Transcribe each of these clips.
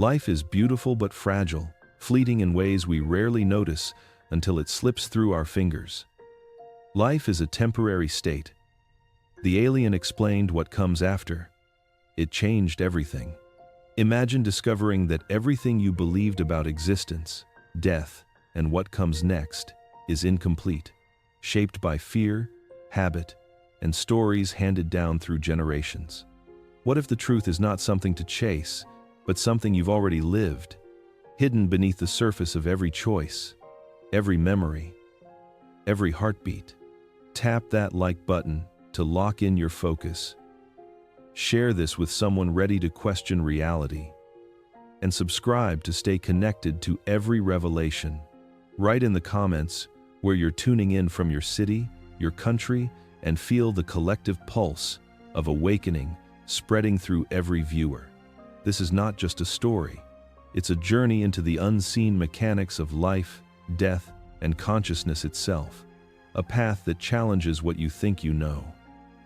Life is beautiful but fragile, fleeting in ways we rarely notice until it slips through our fingers. Life is a temporary state. The alien explained what comes after. It changed everything. Imagine discovering that everything you believed about existence, death, and what comes next is incomplete, shaped by fear, habit, and stories handed down through generations. What if the truth is not something to chase, but something you've already lived, hidden beneath the surface of every choice, every memory, every heartbeat? Tap that like button to lock in your focus. Share this with someone ready to question reality. And subscribe to stay connected to every revelation. Write in the comments where you're tuning in from, your city, your country, and feel the collective pulse of awakening spreading through every viewer. This is not just a story. It's a journey into the unseen mechanics of life, death, and consciousness itself. A path that challenges what you think you know.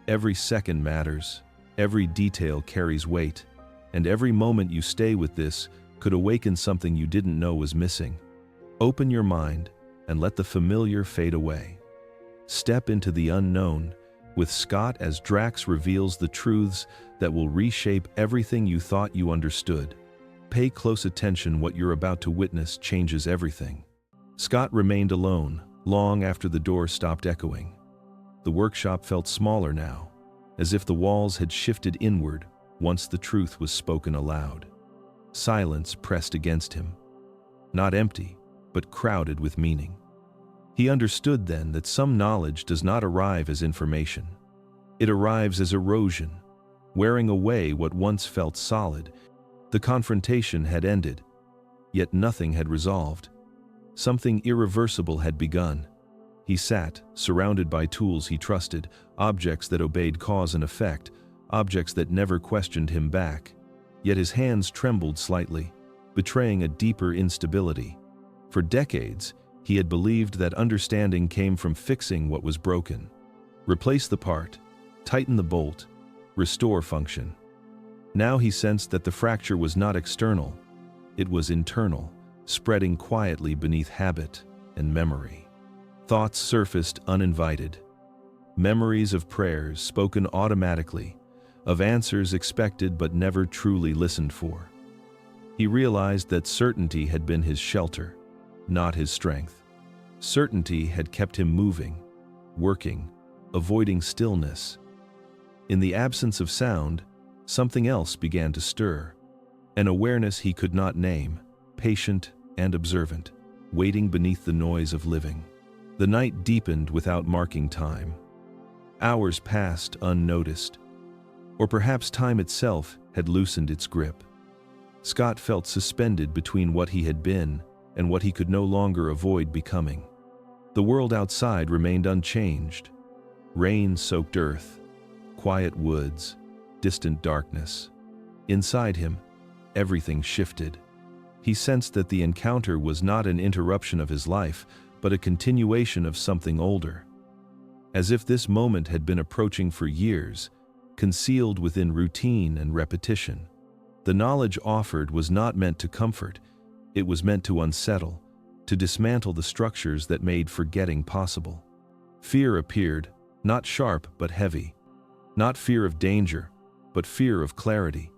Every second matters, every detail carries weight, and every moment you stay with this could awaken something you didn't know was missing. Open your mind and let the familiar fade away. Step into the unknown with Scott as Drax reveals the truths that will reshape everything you thought you understood. Pay close attention. What you're about to witness changes everything. Scott remained alone long after the door stopped echoing. The workshop felt smaller now, as if the walls had shifted inward once the truth was spoken aloud. Silence pressed against him, not empty, but crowded with meaning. He understood then that some knowledge does not arrive as information. It arrives as erosion, wearing away what once felt solid. The confrontation had ended, yet nothing had resolved. Something irreversible had begun. He sat, surrounded by tools he trusted, objects that obeyed cause and effect, objects that never questioned him back. Yet his hands trembled slightly, betraying a deeper instability. For decades, he had believed that understanding came from fixing what was broken. Replace the part, tighten the bolt, restore function. Now he sensed that the fracture was not external, it was internal, spreading quietly beneath habit and memory. Thoughts surfaced uninvited. Memories of prayers spoken automatically, of answers expected but never truly listened for. He realized that certainty had been his shelter, not his strength. Certainty had kept him moving, working, avoiding stillness. In the absence of sound, something else began to stir, an awareness he could not name, patient and observant, waiting beneath the noise of living. The night deepened without marking time. Hours passed unnoticed, or perhaps time itself had loosened its grip. Scott felt suspended between what he had been and what he could no longer avoid becoming. The world outside remained unchanged. Rain-soaked earth, quiet woods, distant darkness. Inside him, everything shifted. He sensed that the encounter was not an interruption of his life, but a continuation of something older. As if this moment had been approaching for years, concealed within routine and repetition. The knowledge offered was not meant to comfort, it was meant to unsettle, to dismantle the structures that made forgetting possible. Fear appeared, not sharp but heavy. Not fear of danger, but fear of clarity.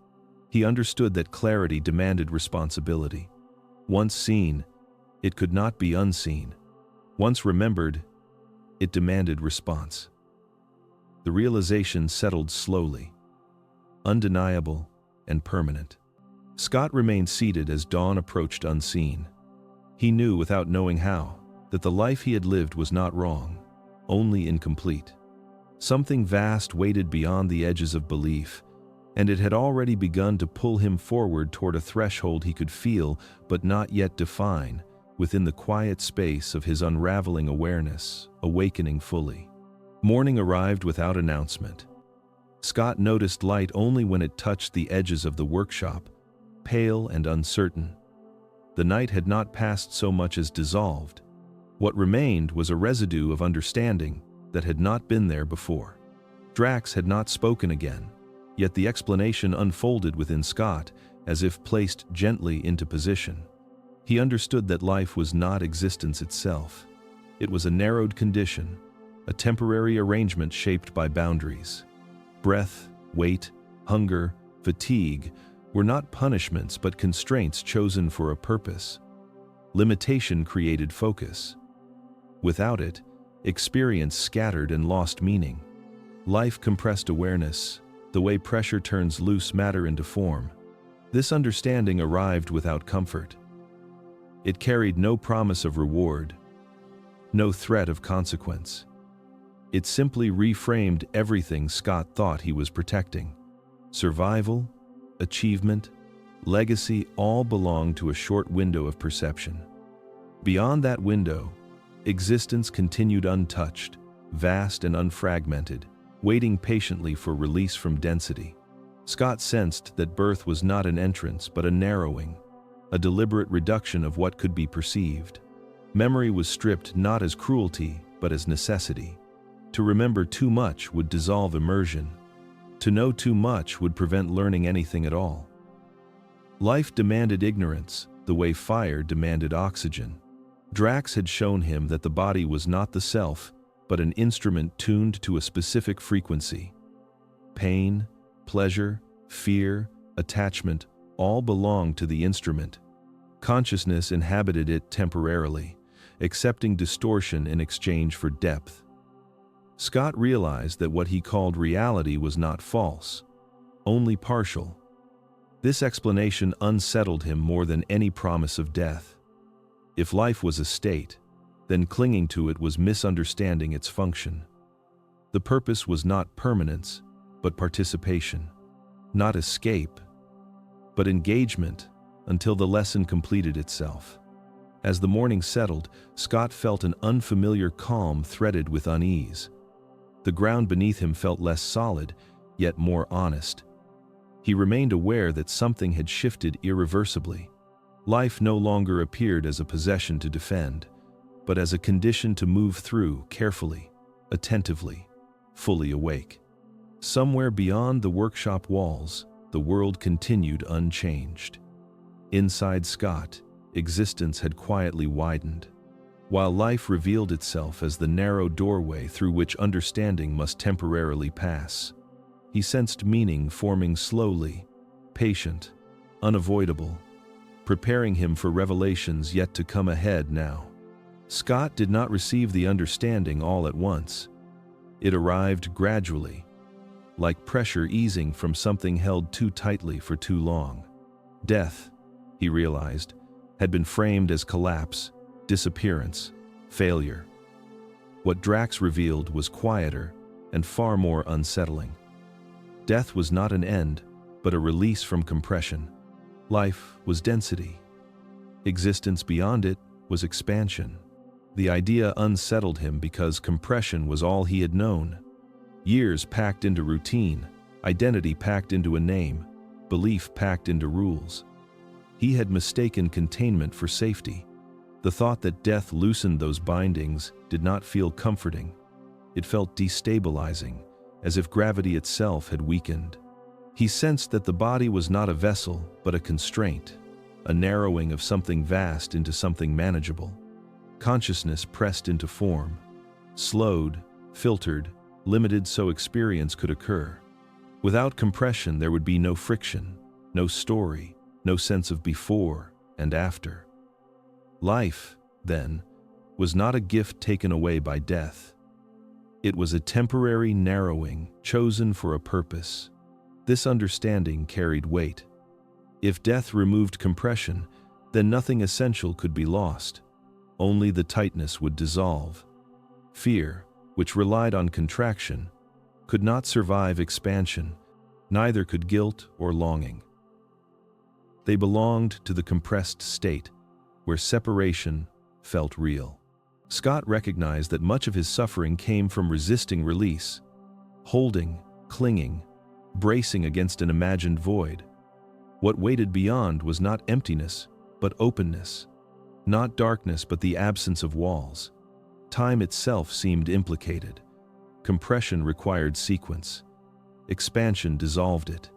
He understood that clarity demanded responsibility. Once seen, it could not be unseen. Once remembered, it demanded response. The realization settled slowly, undeniable and permanent. Scott remained seated as dawn approached unseen. He knew without knowing how that the life he had lived was not wrong, only incomplete. Something vast waited beyond the edges of belief, and it had already begun to pull him forward toward a threshold he could feel but not yet define, within the quiet space of his unraveling awareness, awakening fully. Morning arrived without announcement. Scott noticed light only when it touched the edges of the workshop, pale and uncertain. The night had not passed so much as dissolved. What remained was a residue of understanding that had not been there before. Drax had not spoken again, yet the explanation unfolded within Scott, as if placed gently into position. He understood that life was not existence itself. It was a narrowed condition, a temporary arrangement shaped by boundaries. Breath, weight, hunger, fatigue were not punishments but constraints chosen for a purpose. Limitation created focus. Without it, experience scattered and lost meaning. Life compressed awareness, the way pressure turns loose matter into form. This understanding arrived without comfort. It carried no promise of reward, no threat of consequence. It simply reframed everything Scott thought he was protecting. Survival, achievement, legacy all belonged to a short window of perception. Beyond that window, existence continued untouched, vast and unfragmented, waiting patiently for release from density. Scott sensed that birth was not an entrance but a narrowing, a deliberate reduction of what could be perceived. Memory was stripped not as cruelty but as necessity. To remember too much would dissolve immersion. To know too much would prevent learning anything at all. Life demanded ignorance, the way fire demanded oxygen. Drax had shown him that the body was not the self, but an instrument tuned to a specific frequency. Pain, pleasure, fear, attachment, all belonged to the instrument. Consciousness inhabited it temporarily, accepting distortion in exchange for depth. Scott realized that what he called reality was not false, only partial. This explanation unsettled him more than any promise of death. If life was a state, then clinging to it was misunderstanding its function. The purpose was not permanence, but participation. Not escape, but engagement until the lesson completed itself. As the morning settled, Scott felt an unfamiliar calm threaded with unease. The ground beneath him felt less solid, yet more honest. He remained aware that something had shifted irreversibly. Life no longer appeared as a possession to defend, but as a condition to move through carefully, attentively, fully awake. Somewhere beyond the workshop walls, the world continued unchanged. Inside Scott, existence had quietly widened, while life revealed itself as the narrow doorway through which understanding must temporarily pass. He sensed meaning forming slowly, patient, unavoidable, preparing him for revelations yet to come ahead now. Scott did not receive the understanding all at once. It arrived gradually, like pressure easing from something held too tightly for too long. Death, he realized, had been framed as collapse, disappearance, failure. What Drax revealed was quieter and far more unsettling. Death was not an end, but a release from compression. Life was density. Existence beyond it was expansion. The idea unsettled him because compression was all he had known. Years packed into routine, identity packed into a name, belief packed into rules. He had mistaken containment for safety. The thought that death loosened those bindings did not feel comforting. It felt destabilizing, as if gravity itself had weakened. He sensed that the body was not a vessel, but a constraint, a narrowing of something vast into something manageable. Consciousness pressed into form, slowed, filtered, limited so experience could occur. Without compression, there would be no friction, no story, no sense of before and after. Life, then, was not a gift taken away by death. It was a temporary narrowing chosen for a purpose. This understanding carried weight. If death removed compression, then nothing essential could be lost. Only the tightness would dissolve. Fear, which relied on contraction, could not survive expansion, neither could guilt or longing. They belonged to the compressed state, where separation felt real. Scott recognized that much of his suffering came from resisting release, holding, clinging, bracing against an imagined void. What waited beyond was not emptiness, but openness. Not darkness, but the absence of walls. Time itself seemed implicated. Compression required sequence. Expansion dissolved it.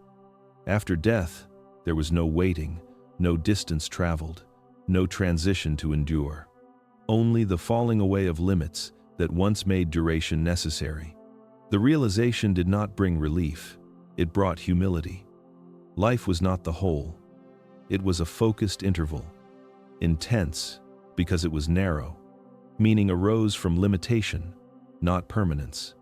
After death, There was no waiting, no distance traveled, no transition to endure. Only the falling away of limits that once made duration necessary. The realization did not bring relief, it brought humility. Life was not the whole. It was a focused interval. Intense, because it was narrow. Meaning arose from limitation, not permanence.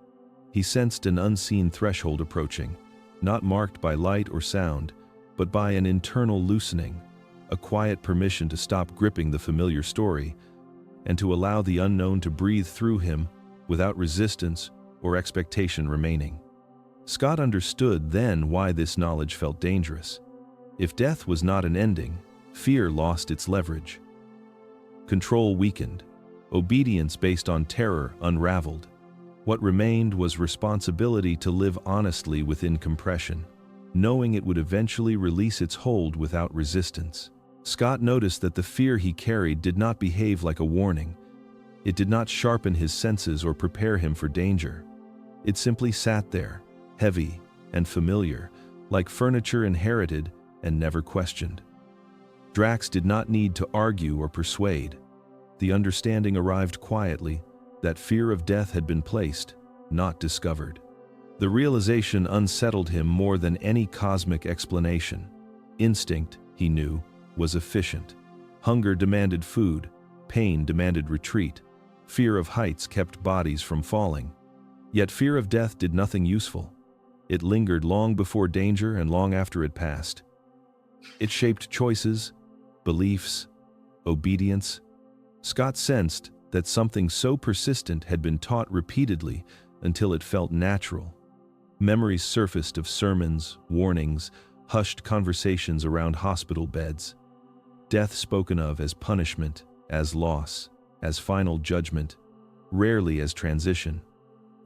He sensed an unseen threshold approaching, not marked by light or sound, but by an internal loosening, a quiet permission to stop gripping the familiar story, and to allow the unknown to breathe through him without resistance or expectation remaining. Scott understood then why this knowledge felt dangerous. If death was not an ending, fear lost its leverage. Control weakened. Obedience based on terror unraveled. What remained was responsibility to live honestly within compression, knowing it would eventually release its hold without resistance. Scott noticed that the fear he carried did not behave like a warning. It did not sharpen his senses or prepare him for danger. It simply sat there, heavy and familiar, like furniture inherited and never questioned. Drax did not need to argue or persuade. The understanding arrived quietly that fear of death had been placed, not discovered. The realization unsettled him more than any cosmic explanation. Instinct, he knew, was efficient. Hunger demanded food, pain demanded retreat. Fear of heights kept bodies from falling. Yet fear of death did nothing useful. It lingered long before danger and long after it passed. It shaped choices, beliefs, obedience. Scott sensed that something so persistent had been taught repeatedly until it felt natural. Memories surfaced of sermons, warnings, hushed conversations around hospital beds. Death spoken of as punishment, as loss, as final judgment, rarely as transition,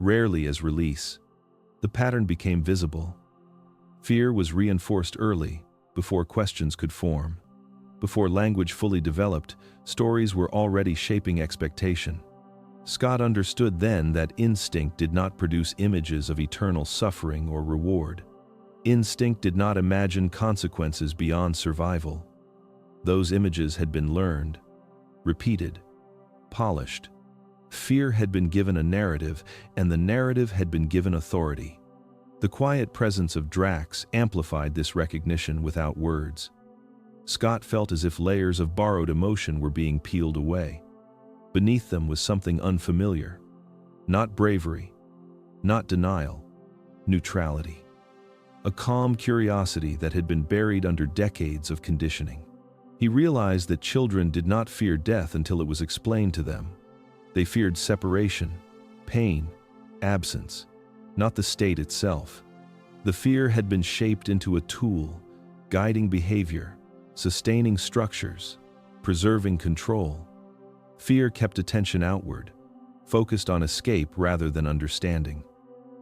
rarely as release. The pattern became visible. Fear was reinforced early, before questions could form. Before language fully developed, stories were already shaping expectation. Scott understood then that instinct did not produce images of eternal suffering or reward. Instinct did not imagine consequences beyond survival. Those images had been learned, repeated, polished. Fear had been given a narrative, and the narrative had been given authority. The quiet presence of Drax amplified this recognition without words. Scott felt as if layers of borrowed emotion were being peeled away. Beneath them was something unfamiliar. Not bravery, not denial, neutrality. A calm curiosity that had been buried under decades of conditioning. He realized that children did not fear death until it was explained to them. They feared separation, pain, absence, not the state itself. The fear had been shaped into a tool, guiding behavior, sustaining structures, preserving control. Fear kept attention outward, focused on escape rather than understanding.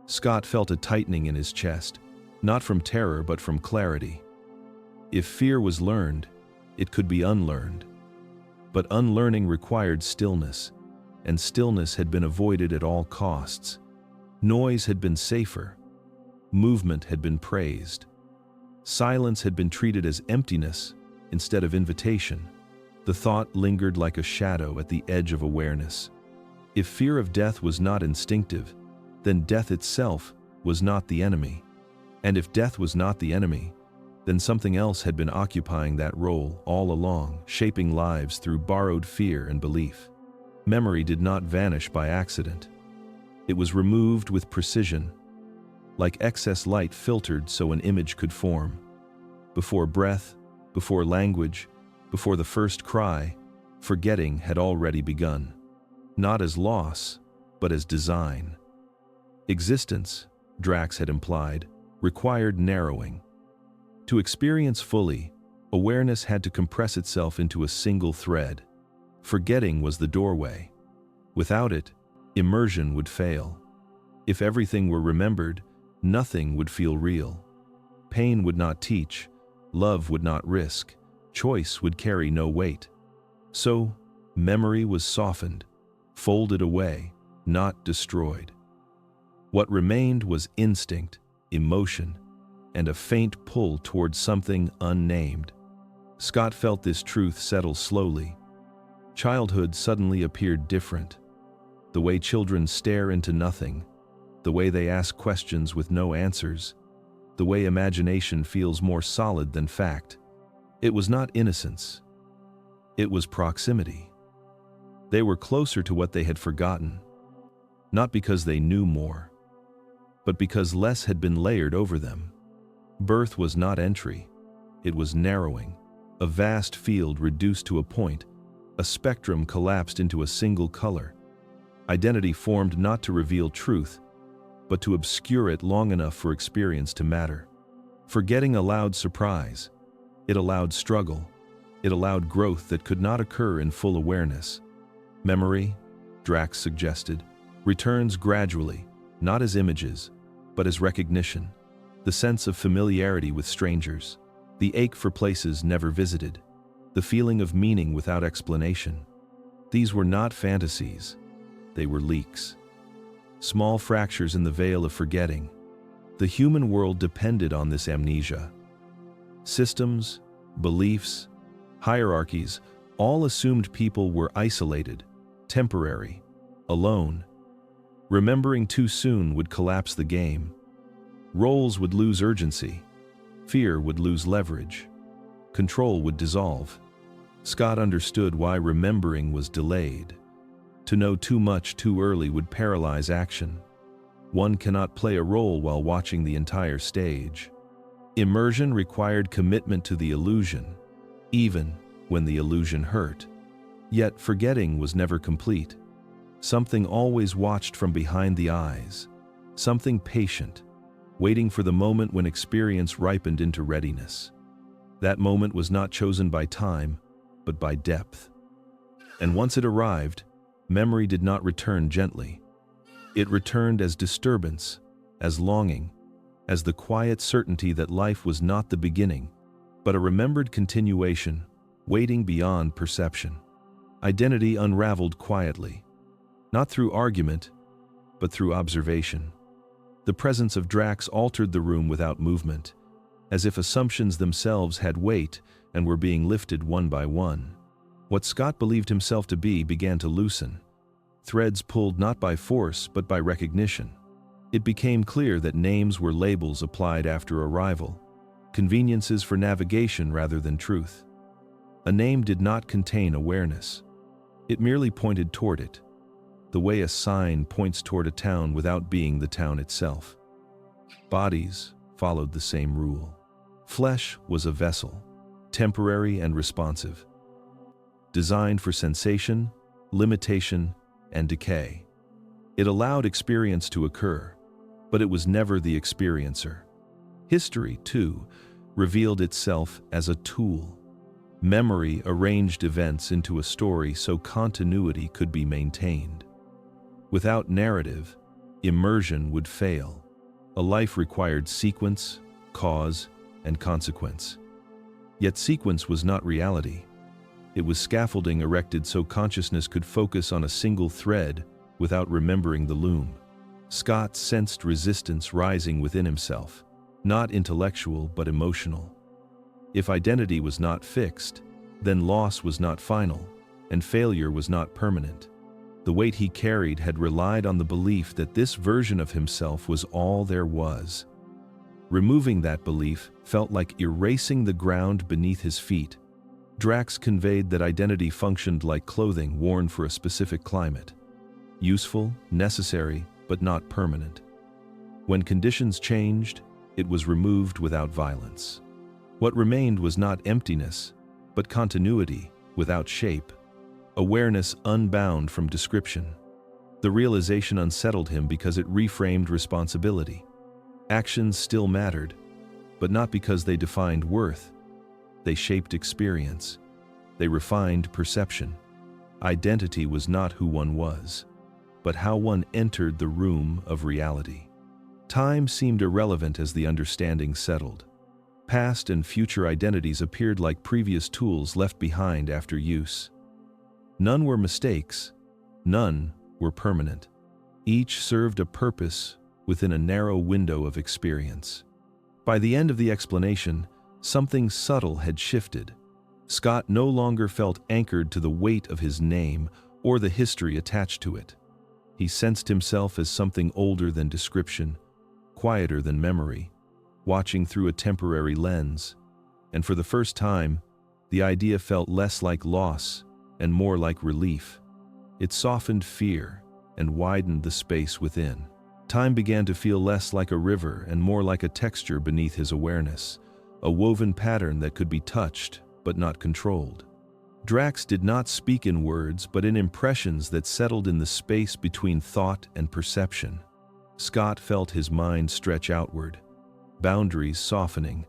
Scott felt a tightening in his chest, not from terror but from clarity. If fear was learned, it could be unlearned. But unlearning required stillness, and stillness had been avoided at all costs. Noise had been safer. Movement had been praised. Silence had been treated as emptiness instead of invitation. The thought lingered like a shadow at the edge of awareness. If fear of death was not instinctive, then death itself was not the enemy. And if death was not the enemy, then something else had been occupying that role all along, shaping lives through borrowed fear and belief. Memory did not vanish by accident. It was removed with precision, like excess light filtered so an image could form. Before breath, before language, before the first cry, forgetting had already begun. Not as loss, but as design. Existence, Drax had implied, required narrowing. To experience fully, awareness had to compress itself into a single thread. Forgetting was the doorway. Without it, immersion would fail. If everything were remembered, nothing would feel real. Pain would not teach, love would not risk, choice would carry no weight. So, memory was softened, folded away, not destroyed. What remained was instinct, emotion, and a faint pull towards something unnamed. Scott felt this truth settle slowly. Childhood suddenly appeared different. The way children stare into nothing, the way they ask questions with no answers, the way imagination feels more solid than fact. It was not innocence. It was proximity. They were closer to what they had forgotten, not because they knew more, but because less had been layered over them. Birth was not entry. It was narrowing. A vast field reduced to a point, a spectrum collapsed into a single color. Identity formed not to reveal truth, but to obscure it long enough for experience to matter. Forgetting allowed surprise. It allowed struggle. It allowed growth that could not occur in full awareness. Memory, Drax suggested, returns gradually, not as images, but as recognition. The sense of familiarity with strangers, the ache for places never visited, the feeling of meaning without explanation. These were not fantasies. They were leaks. Small fractures in the veil of forgetting. The human world depended on this amnesia. Systems, beliefs, hierarchies, all assumed people were isolated, temporary, alone. Remembering too soon would collapse the game. Roles would lose urgency. Fear would lose leverage. Control would dissolve. Scott understood why remembering was delayed. To know too much too early would paralyze action. One cannot play a role while watching the entire stage. Immersion required commitment to the illusion, even when the illusion hurt. Yet forgetting was never complete. Something always watched from behind the eyes. Something patient, waiting for the moment when experience ripened into readiness. That moment was not chosen by time, but by depth. And once it arrived, memory did not return gently. It returned as disturbance, as longing, as the quiet certainty that life was not the beginning, but a remembered continuation, waiting beyond perception. Identity unraveled quietly, not through argument, but through observation. The presence of Drax altered the room without movement, as if assumptions themselves had weight and were being lifted one by one. What Scott believed himself to be began to loosen. Threads pulled not by force but by recognition. It became clear that names were labels applied after arrival, conveniences for navigation rather than truth. A name did not contain awareness. It merely pointed toward it, the way a sign points toward a town without being the town itself. Bodies followed the same rule. Flesh was a vessel, temporary and responsive, designed for sensation, limitation, and decay. It allowed experience to occur, but it was never the experiencer. History, too, revealed itself as a tool. Memory arranged events into a story so continuity could be maintained. Without narrative, immersion would fail. A life required sequence, cause, and consequence. Yet sequence was not reality. It was scaffolding erected so consciousness could focus on a single thread without remembering the loom. Scott sensed resistance rising within himself, not intellectual but emotional. If identity was not fixed, then loss was not final, and failure was not permanent. The weight he carried had relied on the belief that this version of himself was all there was. Removing that belief felt like erasing the ground beneath his feet. Drax conveyed that identity functioned like clothing worn for a specific climate. Useful, necessary, but not permanent. When conditions changed, it was removed without violence. What remained was not emptiness, but continuity without shape. Awareness unbound from description. The realization unsettled him because it reframed responsibility. Actions still mattered, but not because they defined worth. They shaped experience. They refined perception. Identity was not who one was, but how one entered the room of reality. Time seemed irrelevant as the understanding settled. Past and future identities appeared like previous tools left behind after use. None were mistakes. None were permanent. Each served a purpose within a narrow window of experience. By the end of the explanation, something subtle had shifted. Scott no longer felt anchored to the weight of his name or the history attached to it. He sensed himself as something older than description, quieter than memory, watching through a temporary lens. And for the first time, the idea felt less like loss and more like relief. It softened fear and widened the space within. Time began to feel less like a river and more like a texture beneath his awareness, a woven pattern that could be touched but not controlled. Drax did not speak in words but in impressions that settled in the space between thought and perception. Scott felt his mind stretch outward, boundaries softening,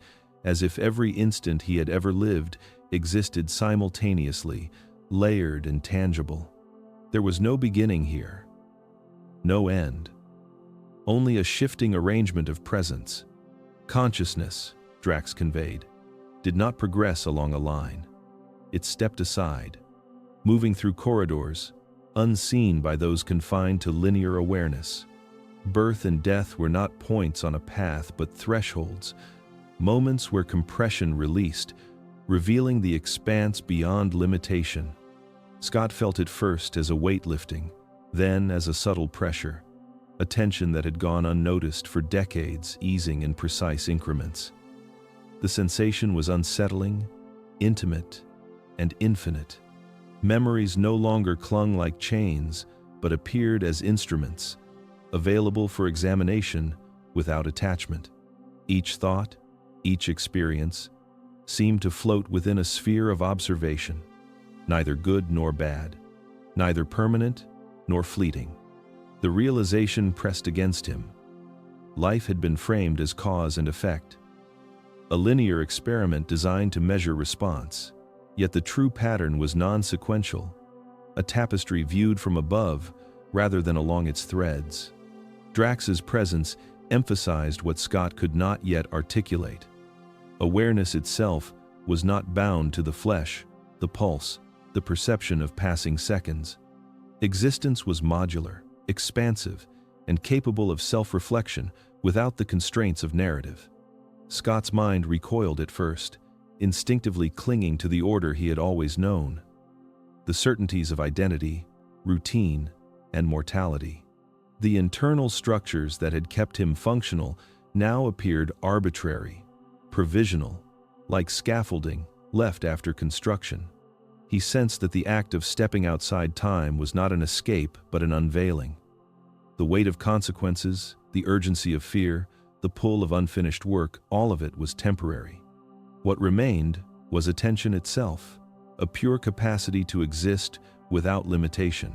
as if every instant he had ever lived existed simultaneously, layered and tangible. There was no beginning here, no end, only a shifting arrangement of presence. Consciousness, Drax conveyed, did not progress along a line. It stepped aside, moving through corridors, unseen by those confined to linear awareness. Birth and death were not points on a path but thresholds, moments where compression released, revealing the expanse beyond limitation. Scott felt it first as a weightlifting, then as a subtle pressure, a tension that had gone unnoticed for decades, easing in precise increments. The sensation was unsettling, intimate, and infinite. Memories no longer clung like chains, but appeared as instruments, available for examination without attachment. Each thought, each experience, seemed to float within a sphere of observation, neither good nor bad, neither permanent nor fleeting. The realization pressed against him. Life had been framed as cause and effect, a linear experiment designed to measure response. Yet the true pattern was non-sequential, a tapestry viewed from above rather than along its threads. Drax's presence emphasized what Scott could not yet articulate. Awareness itself was not bound to the flesh, the pulse, the perception of passing seconds. Existence was modular, expansive, and capable of self-reflection without the constraints of narrative. Scott's mind recoiled at first, instinctively clinging to the order he had always known, the certainties of identity, routine, and mortality. The internal structures that had kept him functional now appeared arbitrary, provisional, like scaffolding left after construction. He sensed that the act of stepping outside time was not an escape but an unveiling. The weight of consequences, the urgency of fear, the pull of unfinished work, all of it was temporary. What remained was attention itself, a pure capacity to exist without limitation.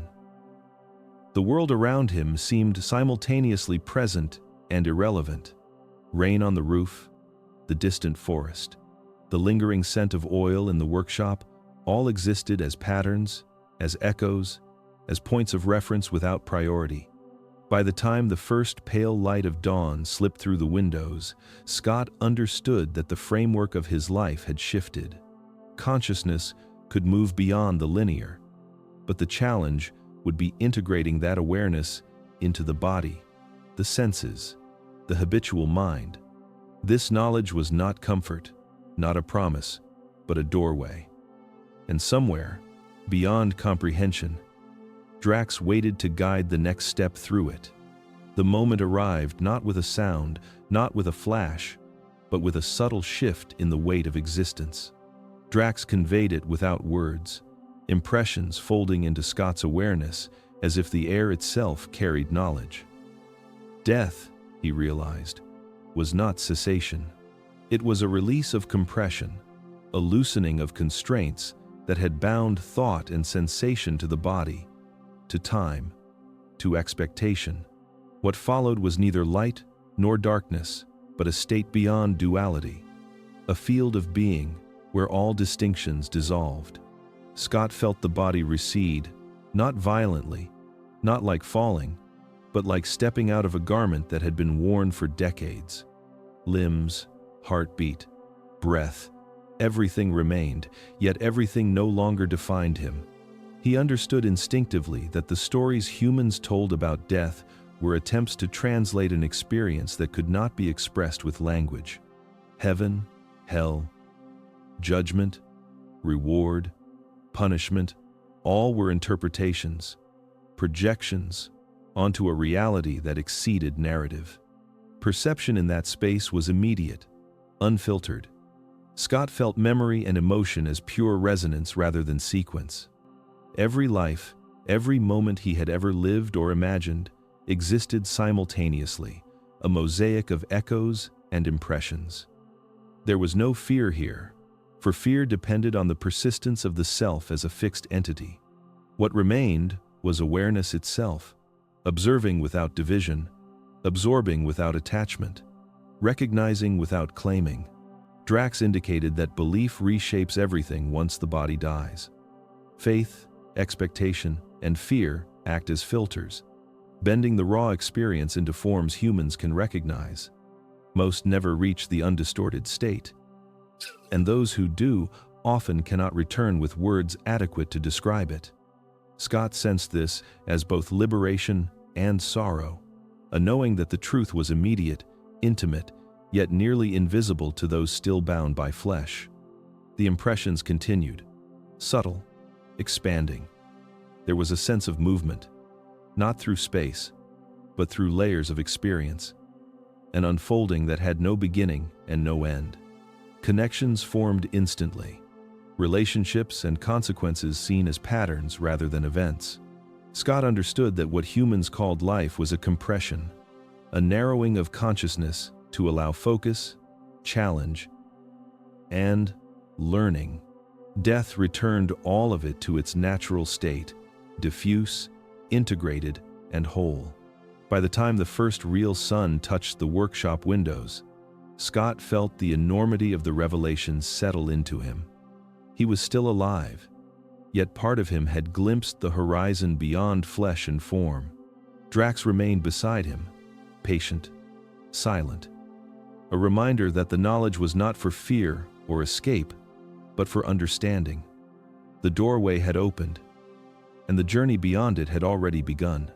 The world around him seemed simultaneously present and irrelevant. Rain on the roof, the distant forest, the lingering scent of oil in the workshop, all existed as patterns, as echoes, as points of reference without priority. By the time the first pale light of dawn slipped through the windows, Scott understood that the framework of his life had shifted. Consciousness could move beyond the linear, but the challenge would be integrating that awareness into the body, the senses, the habitual mind. This knowledge was not comfort, not a promise, but a doorway. And somewhere, beyond comprehension, Drax waited to guide the next step through it. The moment arrived not with a sound, not with a flash, but with a subtle shift in the weight of existence. Drax conveyed it without words, impressions folding into Scott's awareness as if the air itself carried knowledge. Death, he realized, was not cessation. It was a release of compression, a loosening of constraints that had bound thought and sensation to the body, to time, to expectation. What followed was neither light nor darkness, but a state beyond duality, a field of being where all distinctions dissolved. Scott felt the body recede, not violently, not like falling, but like stepping out of a garment that had been worn for decades. Limbs, heartbeat, breath, everything remained, yet everything no longer defined him. He understood instinctively that the stories humans told about death were attempts to translate an experience that could not be expressed with language. Heaven, hell, judgment, reward, punishment, all were interpretations, projections, onto a reality that exceeded narrative. Perception in that space was immediate, unfiltered. Scott felt memory and emotion as pure resonance rather than sequence. Every life, every moment he had ever lived or imagined, existed simultaneously, a mosaic of echoes and impressions. There was no fear here, for fear depended on the persistence of the self as a fixed entity. What remained was awareness itself, observing without division, absorbing without attachment, recognizing without claiming. Drax indicated that belief reshapes everything once the body dies. Faith, expectation, and fear act as filters, bending the raw experience into forms humans can recognize. Most never reach the undistorted state, and those who do often cannot return with words adequate to describe it. Scott sensed this as both liberation and sorrow, a knowing that the truth was immediate, intimate, yet nearly invisible to those still bound by flesh. The impressions continued, subtle, expanding. There was a sense of movement, not through space, but through layers of experience, an unfolding that had no beginning and no end. Connections formed instantly, relationships and consequences seen as patterns rather than events. Scott understood that what humans called life was a compression, a narrowing of consciousness to allow focus, challenge, and learning. Death returned all of it to its natural state, diffuse, integrated, and whole. By the time the first real sun touched the workshop windows, Scott felt the enormity of the revelation settle into him. He was still alive, yet part of him had glimpsed the horizon beyond flesh and form. Drax remained beside him, patient, silent, a reminder that the knowledge was not for fear or escape, but for understanding. The doorway had opened, and the journey beyond it had already begun.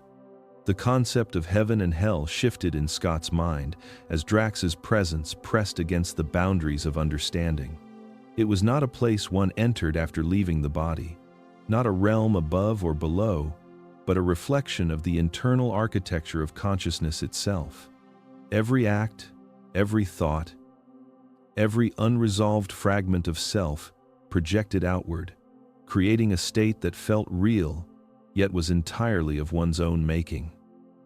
The concept of heaven and hell shifted in Scott's mind as Drax's presence pressed against the boundaries of understanding. It was not a place one entered after leaving the body, not a realm above or below, but a reflection of the internal architecture of consciousness itself. Every act, every thought, every unresolved fragment of self projected outward, creating a state that felt real, yet was entirely of one's own making.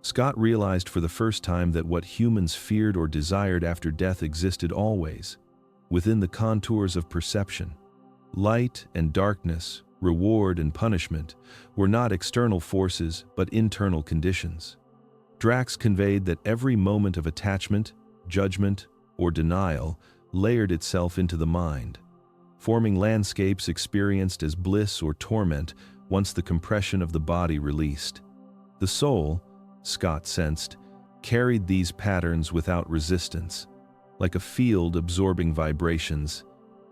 Scott realized for the first time that what humans feared or desired after death existed always, within the contours of perception. Light and darkness, reward and punishment, were not external forces but internal conditions. Drax conveyed that every moment of attachment, judgment, or denial layered itself into the mind, forming landscapes experienced as bliss or torment once the compression of the body released. The soul, Scott sensed, carried these patterns without resistance, like a field absorbing vibrations,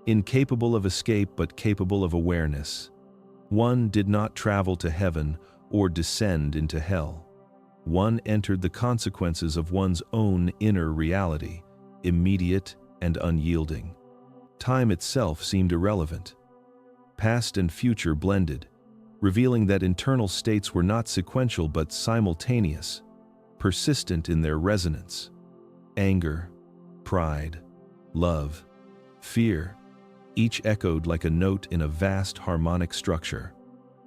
incapable of escape but capable of awareness. One did not travel to heaven or descend into hell. One entered the consequences of one's own inner reality, immediate and unyielding. Time itself seemed irrelevant. Past and future blended, revealing that internal states were not sequential but simultaneous, persistent in their resonance. Anger, pride, love, fear, each echoed like a note in a vast harmonic structure,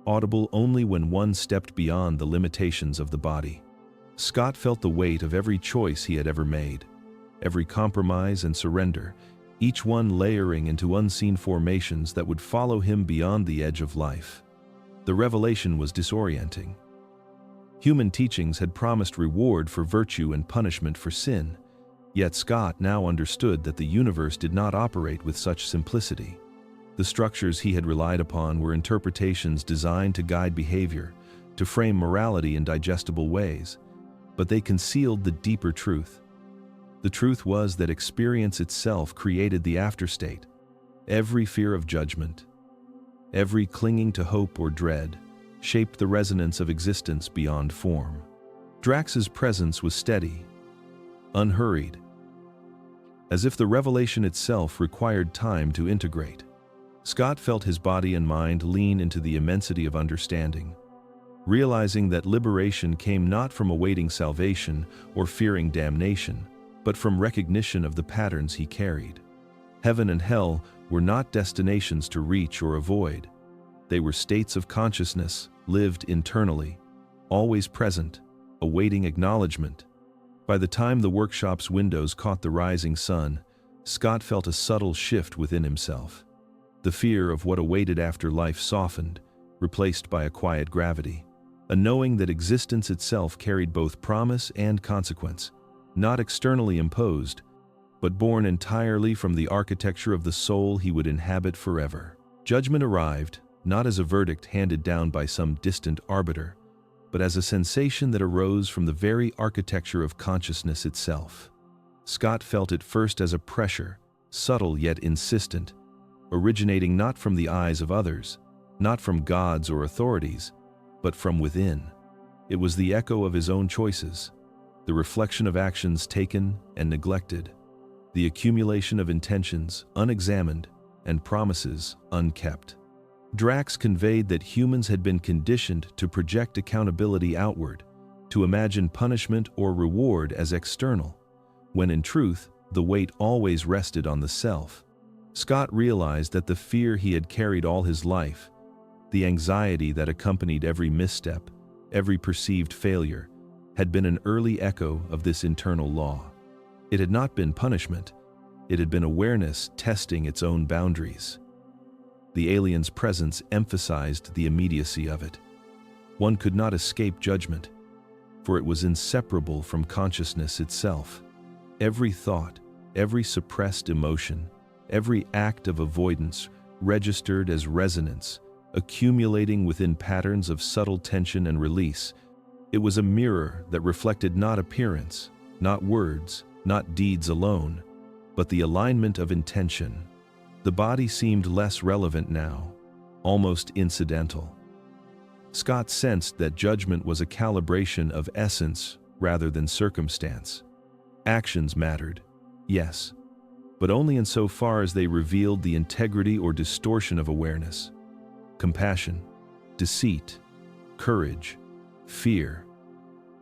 audible only when one stepped beyond the limitations of the body. Scott felt the weight of every choice he had ever made, every compromise and surrender, each one layering into unseen formations that would follow him beyond the edge of life. The revelation was disorienting. Human teachings had promised reward for virtue and punishment for sin, yet Scott now understood that the universe did not operate with such simplicity. The structures he had relied upon were interpretations designed to guide behavior, to frame morality in digestible ways, but they concealed the deeper truth. The truth was that experience itself created the afterstate. Every fear of judgment, every clinging to hope or dread, shaped the resonance of existence beyond form. Drax's presence was steady, unhurried, as if the revelation itself required time to integrate. Scott felt his body and mind lean into the immensity of understanding, realizing that liberation came not from awaiting salvation or fearing damnation, but from recognition of the patterns he carried. Heaven and hell were not destinations to reach or avoid. They were states of consciousness, lived internally, always present, awaiting acknowledgement. By the time the workshop's windows caught the rising sun, Scott felt a subtle shift within himself. The fear of what awaited after life softened, replaced by a quiet gravity, a knowing that existence itself carried both promise and consequence, not externally imposed, but born entirely from the architecture of the soul he would inhabit forever. Judgment arrived, not as a verdict handed down by some distant arbiter, but as a sensation that arose from the very architecture of consciousness itself. Scott felt it first as a pressure, subtle yet insistent, originating not from the eyes of others, not from gods or authorities, but from within. It was the echo of his own choices, the reflection of actions taken and neglected, the accumulation of intentions unexamined and promises unkept. Drax conveyed that humans had been conditioned to project accountability outward, to imagine punishment or reward as external, when in truth, the weight always rested on the self. Scott realized that the fear he had carried all his life, the anxiety that accompanied every misstep, every perceived failure, had been an early echo of this internal law. It had not been punishment, it had been awareness testing its own boundaries. The alien's presence emphasized the immediacy of it. One could not escape judgment, for it was inseparable from consciousness itself. Every thought, every suppressed emotion, every act of avoidance registered as resonance, accumulating within patterns of subtle tension and release. It was a mirror that reflected not appearance, not words, not deeds alone, but the alignment of intention. The body seemed less relevant now, almost incidental. Scott sensed that judgment was a calibration of essence rather than circumstance. Actions mattered, yes, but only insofar as they revealed the integrity or distortion of awareness. Compassion, deceit, courage, fear.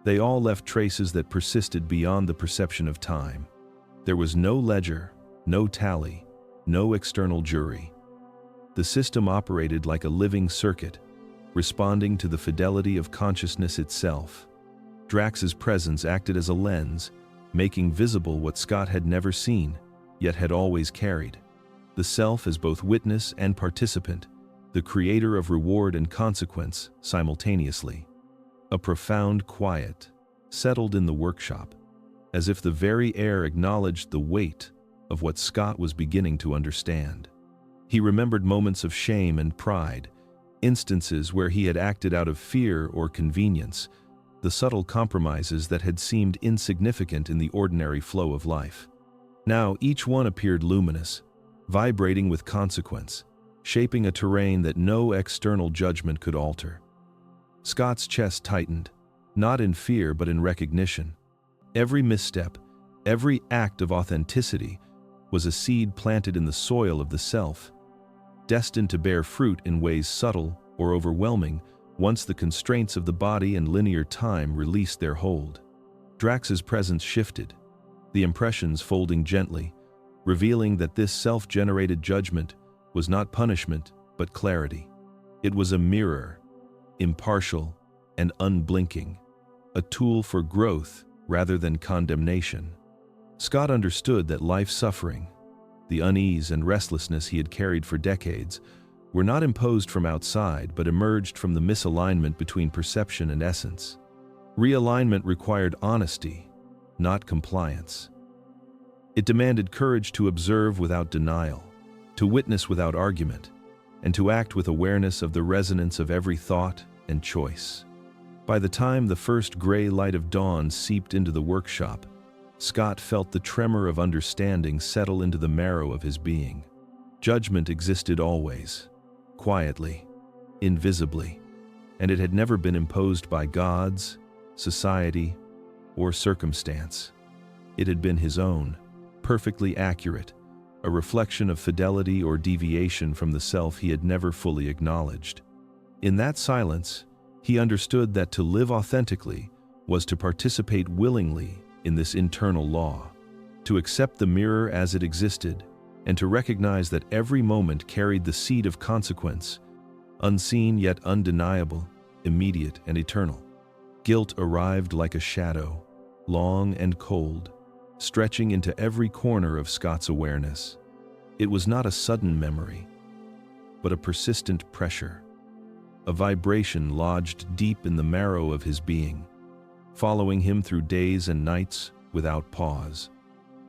They all left traces that persisted beyond the perception of time. There was no ledger, no tally, no external jury. The system operated like a living circuit, responding to the fidelity of consciousness itself. Drax's presence acted as a lens, making visible what Scott had never seen, yet had always carried. The self as both witness and participant, the creator of reward and consequence simultaneously. A profound quiet settled in the workshop, as if the very air acknowledged the weight of what Scott was beginning to understand. He remembered moments of shame and pride, instances where he had acted out of fear or convenience, the subtle compromises that had seemed insignificant in the ordinary flow of life. Now each one appeared luminous, vibrating with consequence, shaping a terrain that no external judgment could alter. Scott's chest tightened, not in fear but in recognition. Every misstep, every act of authenticity was a seed planted in the soil of the self, destined to bear fruit in ways subtle or overwhelming once the constraints of the body and linear time released their hold. Drax's presence shifted, the impressions folding gently, revealing that this self-generated judgment was not punishment but clarity. It was a mirror, impartial and unblinking, a tool for growth rather than condemnation. Scott understood that life's suffering, the unease and restlessness he had carried for decades, were not imposed from outside but emerged from the misalignment between perception and essence. Realignment required honesty, not compliance. It demanded courage to observe without denial, to witness without argument, and to act with awareness of the resonance of every thought and choice. By the time the first gray light of dawn seeped into the workshop, Scott felt the tremor of understanding settle into the marrow of his being. Judgment existed always, quietly, invisibly, and it had never been imposed by gods, society, or circumstance. It had been his own, perfectly accurate, a reflection of fidelity or deviation from the self he had never fully acknowledged. In that silence, he understood that to live authentically was to participate willingly in this internal law, to accept the mirror as it existed, and to recognize that every moment carried the seed of consequence, unseen yet undeniable, immediate and eternal. Guilt arrived like a shadow, long and cold, stretching into every corner of Scott's awareness. It was not a sudden memory, but a persistent pressure, a vibration lodged deep in the marrow of his being, following him through days and nights without pause.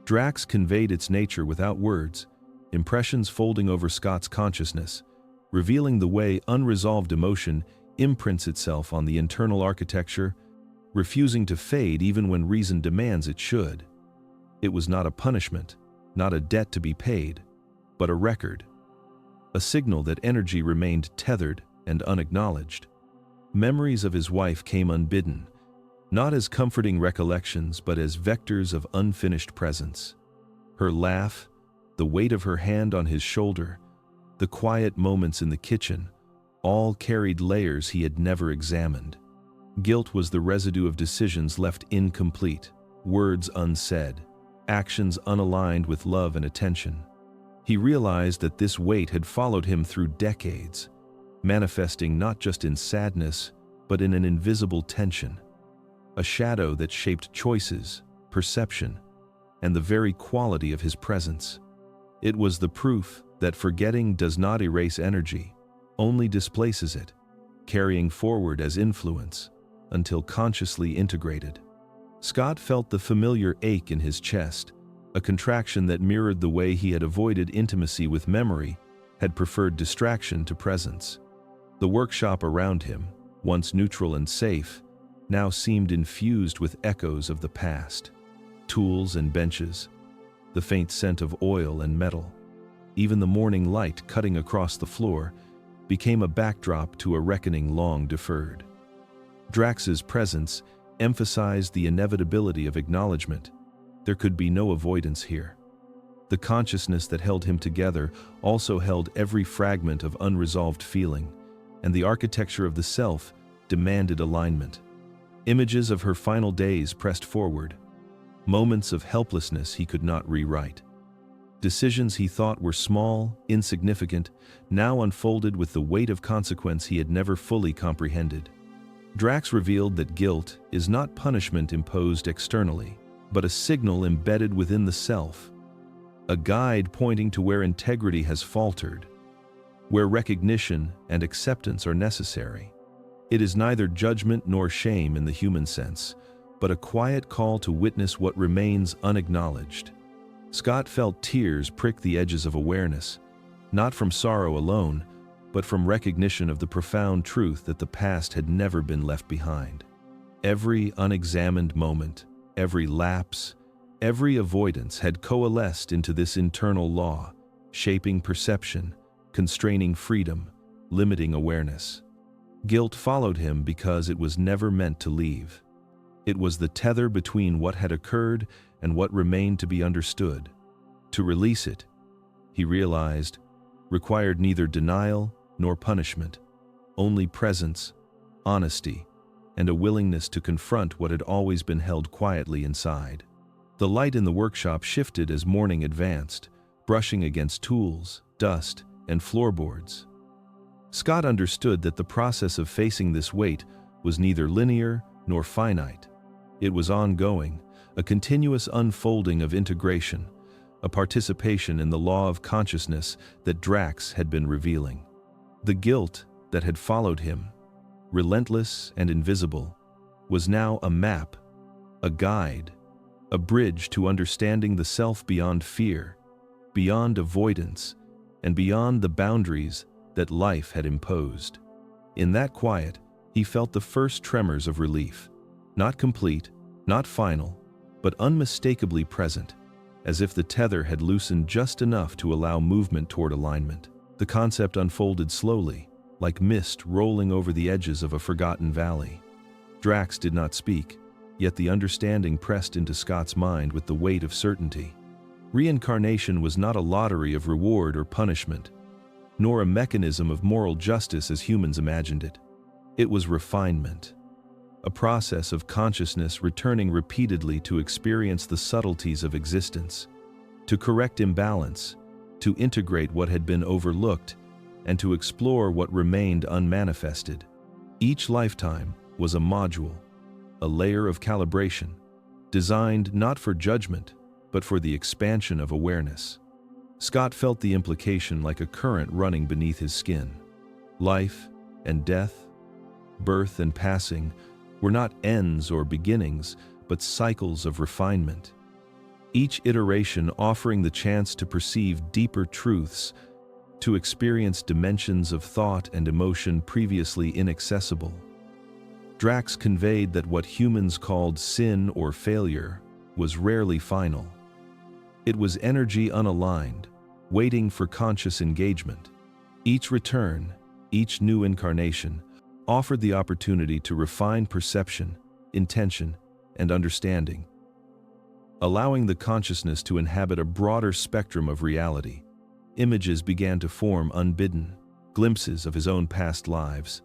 Drax conveyed its nature without words, impressions folding over Scott's consciousness, revealing the way unresolved emotion imprints itself on the internal architecture, refusing to fade even when reason demands it should. It was not a punishment, not a debt to be paid, but a record, a signal that energy remained tethered and unacknowledged. Memories of his wife came unbidden, not as comforting recollections but as vectors of unfinished presence. Her laugh, the weight of her hand on his shoulder, the quiet moments in the kitchen, all carried layers he had never examined. Guilt was the residue of decisions left incomplete, words unsaid, actions unaligned with love and attention. He realized that this weight had followed him through decades, manifesting not just in sadness, but in an invisible tension, a shadow that shaped choices, perception, and the very quality of his presence. It was the proof that forgetting does not erase energy, only displaces it, carrying forward as influence until consciously integrated. Scott felt the familiar ache in his chest, a contraction that mirrored the way he had avoided intimacy with memory, had preferred distraction to presence. The workshop around him, once neutral and safe, now seemed infused with echoes of the past. Tools and benches, the faint scent of oil and metal, even the morning light cutting across the floor, became a backdrop to a reckoning long deferred. Drax's presence emphasized the inevitability of acknowledgement. There could be no avoidance here. The consciousness that held him together also held every fragment of unresolved feeling, and the architecture of the self demanded alignment. Images of her final days pressed forward, moments of helplessness he could not rewrite. Decisions he thought were small, insignificant, now unfolded with the weight of consequence he had never fully comprehended. Drax revealed that guilt is not punishment imposed externally, but a signal embedded within the self, a guide pointing to where integrity has faltered, where recognition and acceptance are necessary. It is neither judgment nor shame in the human sense, but a quiet call to witness what remains unacknowledged. Scott felt tears prick the edges of awareness, not from sorrow alone, but from recognition of the profound truth that the past had never been left behind. Every unexamined moment, every lapse, every avoidance had coalesced into this internal law, shaping perception, constraining freedom, limiting awareness. Guilt followed him because it was never meant to leave. It was the tether between what had occurred and what remained to be understood. To release it, he realized, required neither denial nor punishment, only presence, honesty, and a willingness to confront what had always been held quietly inside. The light in the workshop shifted as morning advanced, brushing against tools, dust, and floorboards. Scott understood that the process of facing this weight was neither linear nor finite. It was ongoing, a continuous unfolding of integration, a participation in the law of consciousness that Drax had been revealing. The guilt that had followed him, relentless and invisible, was now a map, a guide, a bridge to understanding the self beyond fear, beyond avoidance, and beyond the boundaries that life had imposed. In that quiet, he felt the first tremors of relief, not complete, not final, but unmistakably present, as if the tether had loosened just enough to allow movement toward alignment. The concept unfolded slowly, like mist rolling over the edges of a forgotten valley. Drax did not speak, yet the understanding pressed into Scott's mind with the weight of certainty. Reincarnation was not a lottery of reward or punishment, nor a mechanism of moral justice as humans imagined it. It was refinement, a process of consciousness returning repeatedly to experience the subtleties of existence, to correct imbalance, to integrate what had been overlooked, and to explore what remained unmanifested. Each lifetime was a module, a layer of calibration, designed not for judgment, but for the expansion of awareness. Scott felt the implication like a current running beneath his skin. Life and death, birth and passing, were not ends or beginnings, but cycles of refinement. Each iteration offering the chance to perceive deeper truths, to experience dimensions of thought and emotion previously inaccessible. Drax conveyed that what humans called sin or failure was rarely final. It was energy unaligned, waiting for conscious engagement. Each return, each new incarnation, offered the opportunity to refine perception, intention, and understanding, allowing the consciousness to inhabit a broader spectrum of reality. Images began to form unbidden, glimpses of his own past lives,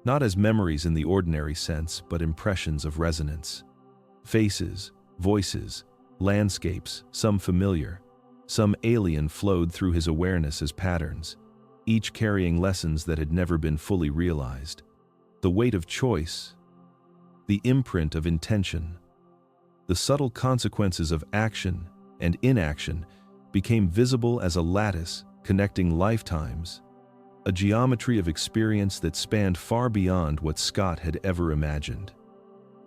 not as memories in the ordinary sense, but impressions of resonance. Faces, voices, landscapes, some familiar, some alien, flowed through his awareness as patterns, each carrying lessons that had never been fully realized. The weight of choice, the imprint of intention, the subtle consequences of action and inaction became visible as a lattice connecting lifetimes, a geometry of experience that spanned far beyond what Scott had ever imagined.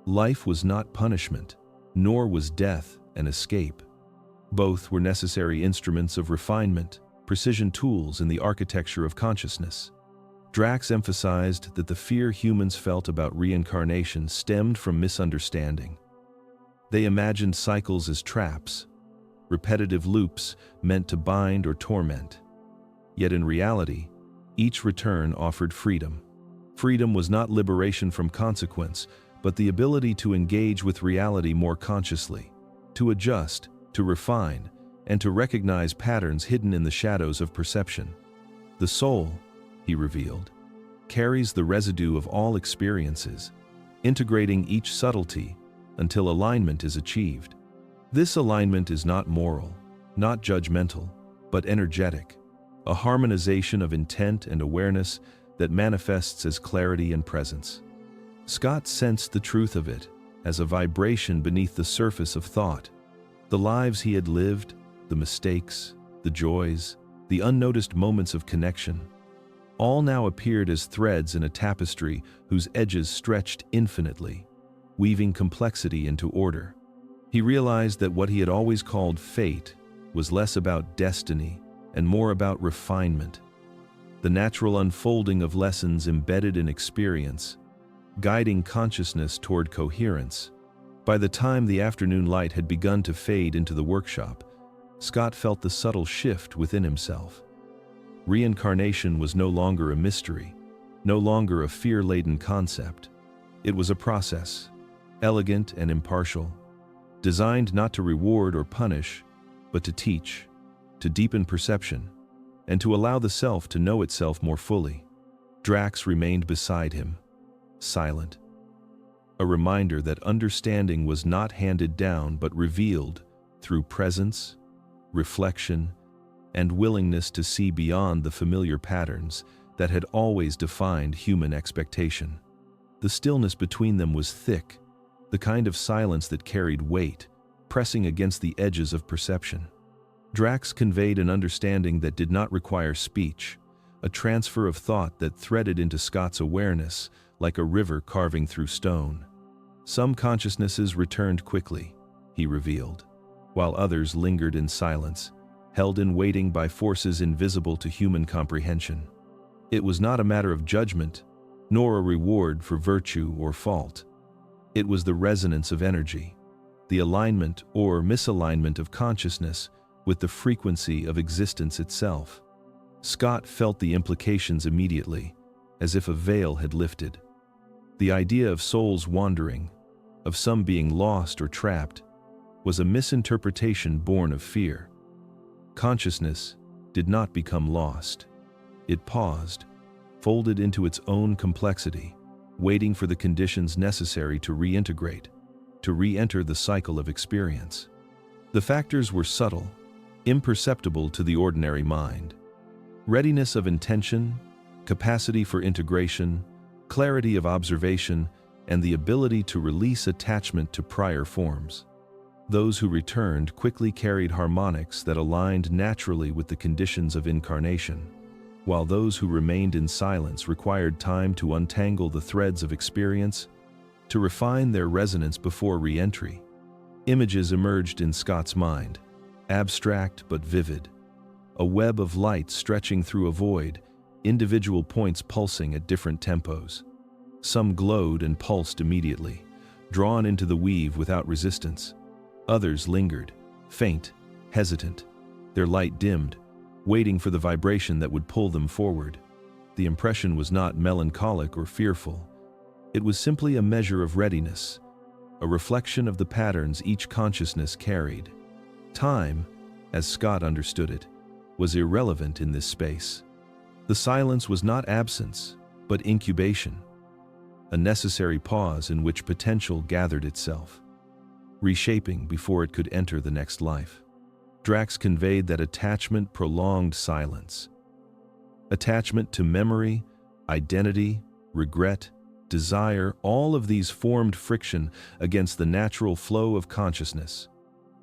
Life was not punishment, nor was death an escape. Both were necessary instruments of refinement, precision tools in the architecture of consciousness. Drax emphasized that the fear humans felt about reincarnation stemmed from misunderstanding. They imagined cycles as traps, repetitive loops meant to bind or torment. Yet in reality, each return offered freedom. Freedom was not liberation from consequence, but the ability to engage with reality more consciously, to adjust, to refine, and to recognize patterns hidden in the shadows of perception. The soul, he revealed, carries the residue of all experiences, integrating each subtlety until alignment is achieved. This alignment is not moral, not judgmental, but energetic, a harmonization of intent and awareness that manifests as clarity and presence. Scott sensed the truth of it as a vibration beneath the surface of thought. The lives he had lived, the mistakes, the joys, the unnoticed moments of connection, all now appeared as threads in a tapestry whose edges stretched infinitely, weaving complexity into order. He realized that what he had always called fate was less about destiny and more about refinement, the natural unfolding of lessons embedded in experience, guiding consciousness toward coherence. By the time the afternoon light had begun to fade into the workshop, Scott felt the subtle shift within himself. Reincarnation was no longer a mystery, no longer a fear-laden concept. It was a process, elegant and impartial, designed not to reward or punish, but to teach, to deepen perception, and to allow the self to know itself more fully. Drax remained beside him, silent, a reminder that understanding was not handed down but revealed through presence, reflection, and willingness to see beyond the familiar patterns that had always defined human expectation. The stillness between them was thick, the kind of silence that carried weight, pressing against the edges of perception. Drax conveyed an understanding that did not require speech, a transfer of thought that threaded into Scott's awareness like a river carving through stone. Some consciousnesses returned quickly, he revealed, while others lingered in silence, held in waiting by forces invisible to human comprehension. It was not a matter of judgment, nor a reward for virtue or fault. It was the resonance of energy, the alignment or misalignment of consciousness with the frequency of existence itself. Scott felt the implications immediately, as if a veil had lifted. The idea of souls wandering, of some being lost or trapped, was a misinterpretation born of fear. Consciousness did not become lost. It paused, folded into its own complexity, waiting for the conditions necessary to reintegrate, to re-enter the cycle of experience. The factors were subtle, imperceptible to the ordinary mind. Readiness of intention, capacity for integration, clarity of observation, and the ability to release attachment to prior forms. Those who returned quickly carried harmonics that aligned naturally with the conditions of incarnation, while those who remained in silence required time to untangle the threads of experience, to refine their resonance before re-entry. Images emerged in Scott's mind, abstract but vivid. A web of light stretching through a void, individual points pulsing at different tempos. Some glowed and pulsed immediately, drawn into the weave without resistance. Others lingered, faint, hesitant, their light dimmed, waiting for the vibration that would pull them forward. The impression was not melancholic or fearful. It was simply a measure of readiness, a reflection of the patterns each consciousness carried. Time, as Scott understood it, was irrelevant in this space. The silence was not absence, but incubation, a necessary pause in which potential gathered itself, reshaping before it could enter the next life. Drax conveyed that attachment prolonged silence. Attachment to memory, identity, regret, desire, all of these formed friction against the natural flow of consciousness.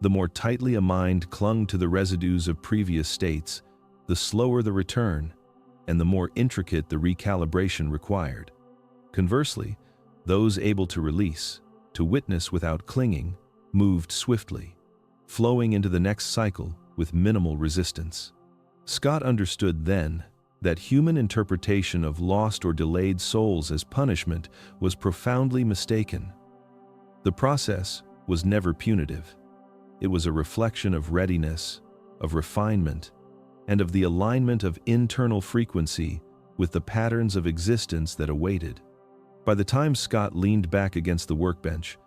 The more tightly a mind clung to the residues of previous states, the slower the return, and the more intricate the recalibration required. Conversely, those able to release, to witness without clinging, moved swiftly, flowing into the next cycle with minimal resistance. Scott understood then that human interpretation of lost or delayed souls as punishment was profoundly mistaken. The process was never punitive. It was a reflection of readiness, of refinement, and of the alignment of internal frequency with the patterns of existence that awaited. By the time Scott leaned back against the workbench,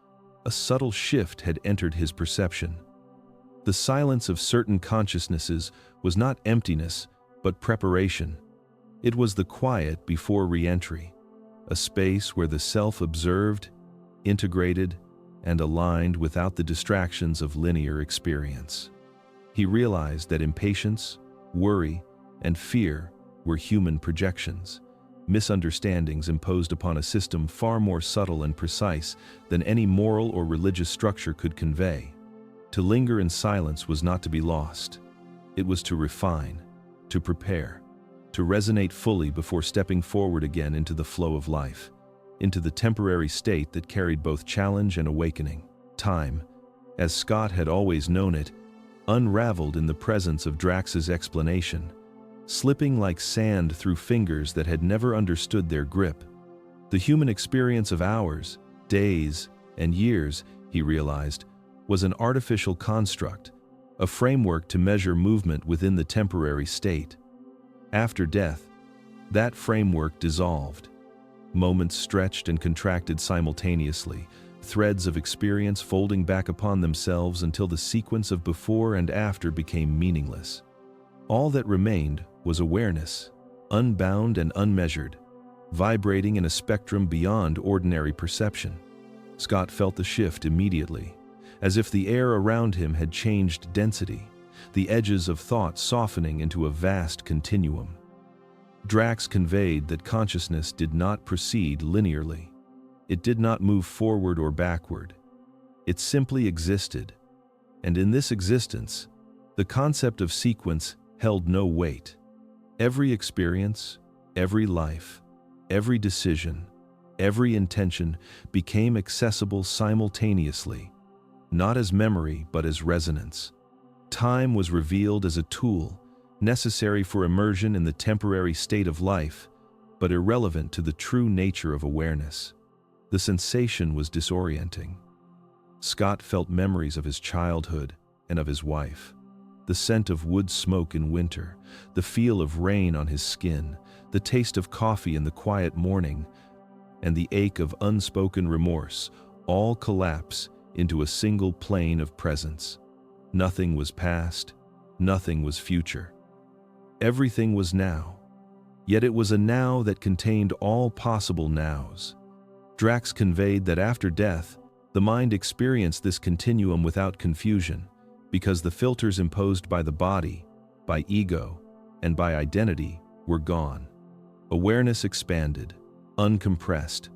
a subtle shift had entered his perception. The silence of certain consciousnesses was not emptiness, but preparation. It was the quiet before re-entry, a space where the self observed, integrated, and aligned without the distractions of linear experience. He realized that impatience, worry, and fear were human projections, misunderstandings imposed upon a system far more subtle and precise than any moral or religious structure could convey. To linger in silence was not to be lost. It was to refine, to prepare, to resonate fully before stepping forward again into the flow of life, into the temporary state that carried both challenge and awakening. Time, as Scott had always known it, unraveled in the presence of Drax's explanation, slipping like sand through fingers that had never understood their grip. The human experience of hours, days, and years, he realized, was an artificial construct, a framework to measure movement within the temporary state. After death, that framework dissolved. Moments stretched and contracted simultaneously, threads of experience folding back upon themselves until the sequence of before and after became meaningless. All that remained was awareness, unbound and unmeasured, vibrating in a spectrum beyond ordinary perception. Scott felt the shift immediately, as if the air around him had changed density, the edges of thought softening into a vast continuum. Drax conveyed that consciousness did not proceed linearly. It did not move forward or backward. It simply existed, and in this existence, the concept of sequence held no weight. Every experience, every life, every decision, every intention became accessible simultaneously, not as memory but as resonance. Time was revealed as a tool, necessary for immersion in the temporary state of life, but irrelevant to the true nature of awareness. The sensation was disorienting. Scott felt memories of his childhood and of his wife. The scent of wood smoke in winter, the feel of rain on his skin, the taste of coffee in the quiet morning, and the ache of unspoken remorse all collapse into a single plane of presence. Nothing was past, Nothing was future. Everything was now. Yet it was a now that contained all possible nows. Drax conveyed that after death, the mind experienced this continuum without confusion, because the filters imposed by the body, by ego, and by identity were gone. Awareness expanded, uncompressed,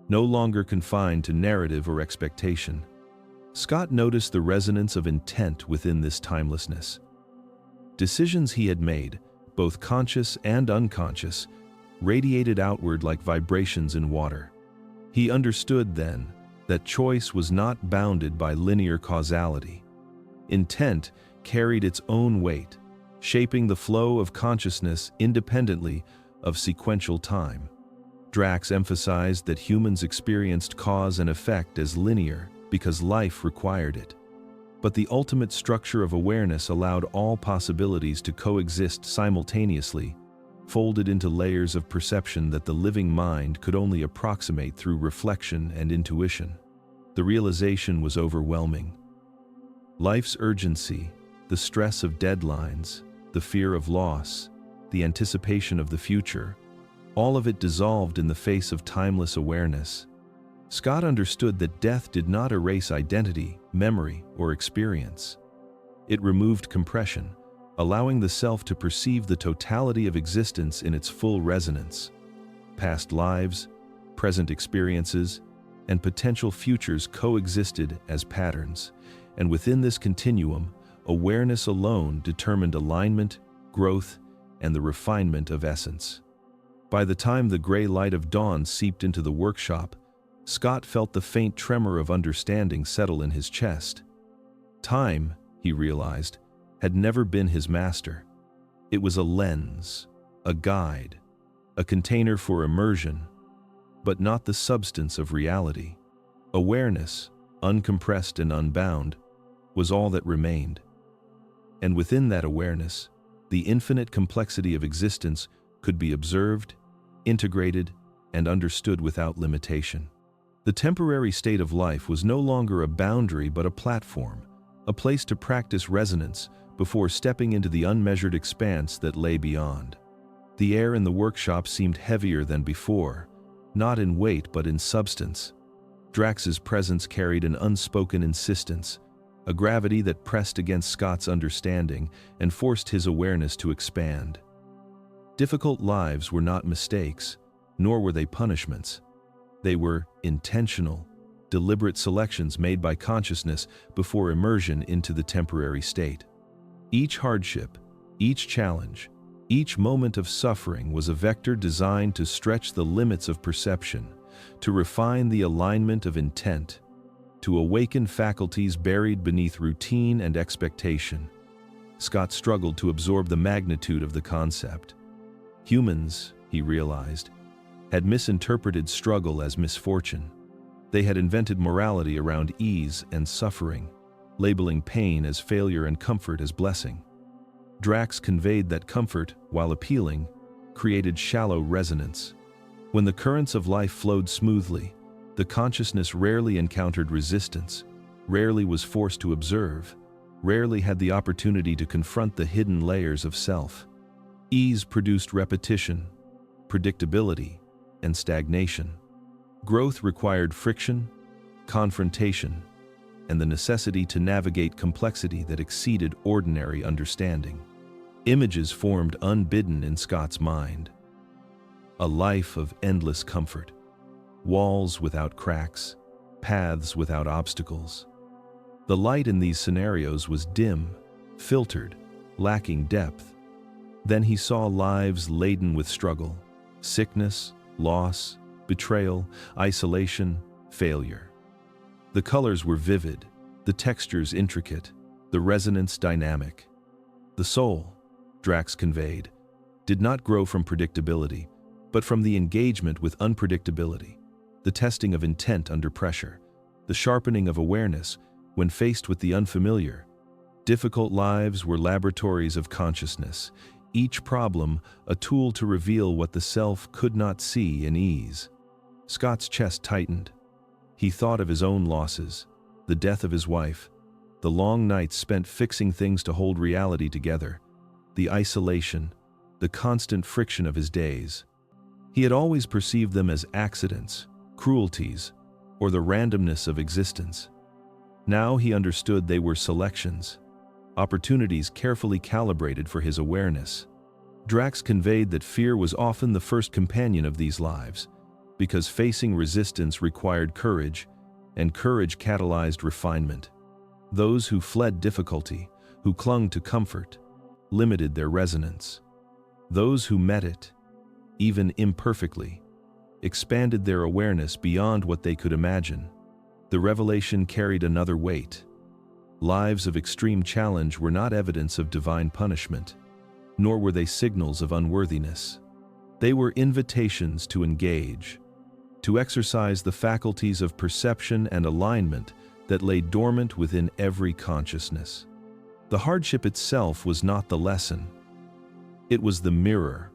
no longer confined to narrative or expectation. Scott noticed the resonance of intent within this timelessness. Decisions he had made, both conscious and unconscious, radiated outward like vibrations in water. He understood then that choice was not bounded by linear causality. Intent carried its own weight, shaping the flow of consciousness independently of sequential time. Drax emphasized that humans experienced cause and effect as linear because life required it. But the ultimate structure of awareness allowed all possibilities to coexist simultaneously, folded into layers of perception that the living mind could only approximate through reflection and intuition. The realization was overwhelming. Life's urgency, the stress of deadlines, the fear of loss, the anticipation of the future, all of it dissolved in the face of timeless awareness. Scott understood that death did not erase identity, memory, or experience. It removed compression, allowing the self to perceive the totality of existence in its full resonance. Past lives, present experiences, and potential futures coexisted as patterns, and within this continuum, awareness alone determined alignment, growth, and the refinement of essence. By the time the gray light of dawn seeped into the workshop, Scott felt the faint tremor of understanding settle in his chest. Time, he realized, had never been his master. It was a lens, a guide, a container for immersion, but not the substance of reality. Awareness, uncompressed and unbound, was all that remained. And within that awareness, the infinite complexity of existence could be observed, integrated, and understood without limitation. The temporary state of life was no longer a boundary but a platform, a place to practice resonance before stepping into the unmeasured expanse that lay beyond. The air in the workshop seemed heavier than before, not in weight but in substance. Drax's presence carried an unspoken insistence, a gravity that pressed against Scott's understanding and forced his awareness to expand. Difficult lives were not mistakes, nor were they punishments. They were intentional, deliberate selections made by consciousness before immersion into the temporary state. Each hardship, each challenge, each moment of suffering was a vector designed to stretch the limits of perception, to refine the alignment of intent, to awaken faculties buried beneath routine and expectation. Scott struggled to absorb the magnitude of the concept. Humans, he realized, had misinterpreted struggle as misfortune. They had invented morality around ease and suffering, labeling pain as failure and comfort as blessing. Drax conveyed that comfort, while appealing, created shallow resonance. When the currents of life flowed smoothly, the consciousness rarely encountered resistance, rarely was forced to observe, rarely had the opportunity to confront the hidden layers of self. Ease produced repetition, predictability, and stagnation. Growth required friction, confrontation, and the necessity to navigate complexity that exceeded ordinary understanding. Images formed unbidden in Scott's mind. A life of endless comfort. Walls without cracks, paths without obstacles. The light in these scenarios was dim, filtered, lacking depth. Then he saw lives laden with struggle, sickness, loss, betrayal, isolation, failure. The colors were vivid, the textures intricate, the resonance dynamic. The soul, Drax conveyed, did not grow from predictability, but from the engagement with unpredictability, the testing of intent under pressure, the sharpening of awareness when faced with the unfamiliar. Difficult lives were laboratories of consciousness, each problem a tool to reveal what the self could not see in ease. Scott's chest tightened. He thought of his own losses, the death of his wife, the long nights spent fixing things to hold reality together, the isolation, the constant friction of his days. He had always perceived them as accidents, cruelties, or the randomness of existence. Now he understood they were selections, opportunities carefully calibrated for his awareness. Drax conveyed that fear was often the first companion of these lives, because facing resistance required courage, and courage catalyzed refinement. Those who fled difficulty, who clung to comfort, limited their resonance. Those who met it, even imperfectly, expanded their awareness beyond what they could imagine. The revelation carried another weight. Lives of extreme challenge were not evidence of divine punishment, nor were they signals of unworthiness. They were invitations to engage, to exercise the faculties of perception and alignment that lay dormant within every consciousness. The hardship itself was not the lesson. It was the mirror,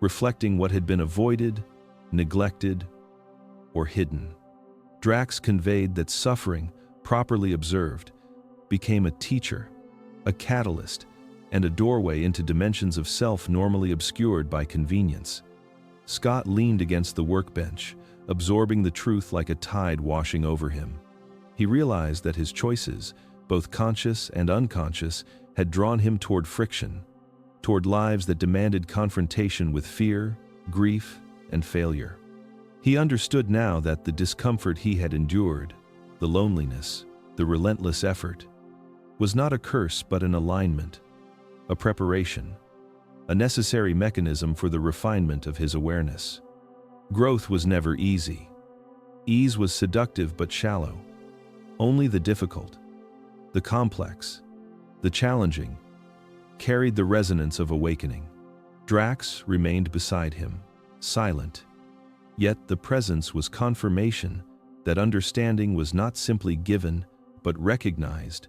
reflecting what had been avoided, neglected, or hidden. Drax conveyed that suffering, properly observed, became a teacher, a catalyst, and a doorway into dimensions of self normally obscured by convenience. Scott leaned against the workbench, absorbing the truth like a tide washing over him. He realized that his choices, both conscious and unconscious, had drawn him toward friction, toward lives that demanded confrontation with fear, grief, and failure. He understood now that the discomfort he had endured, the loneliness, the relentless effort, was not a curse but an alignment, a preparation, a necessary mechanism for the refinement of his awareness. Growth was never easy. Ease was seductive but shallow. Only the difficult, the complex, the challenging, carried the resonance of awakening. Drax remained beside him, silent. Yet the presence was confirmation that understanding was not simply given, but recognized,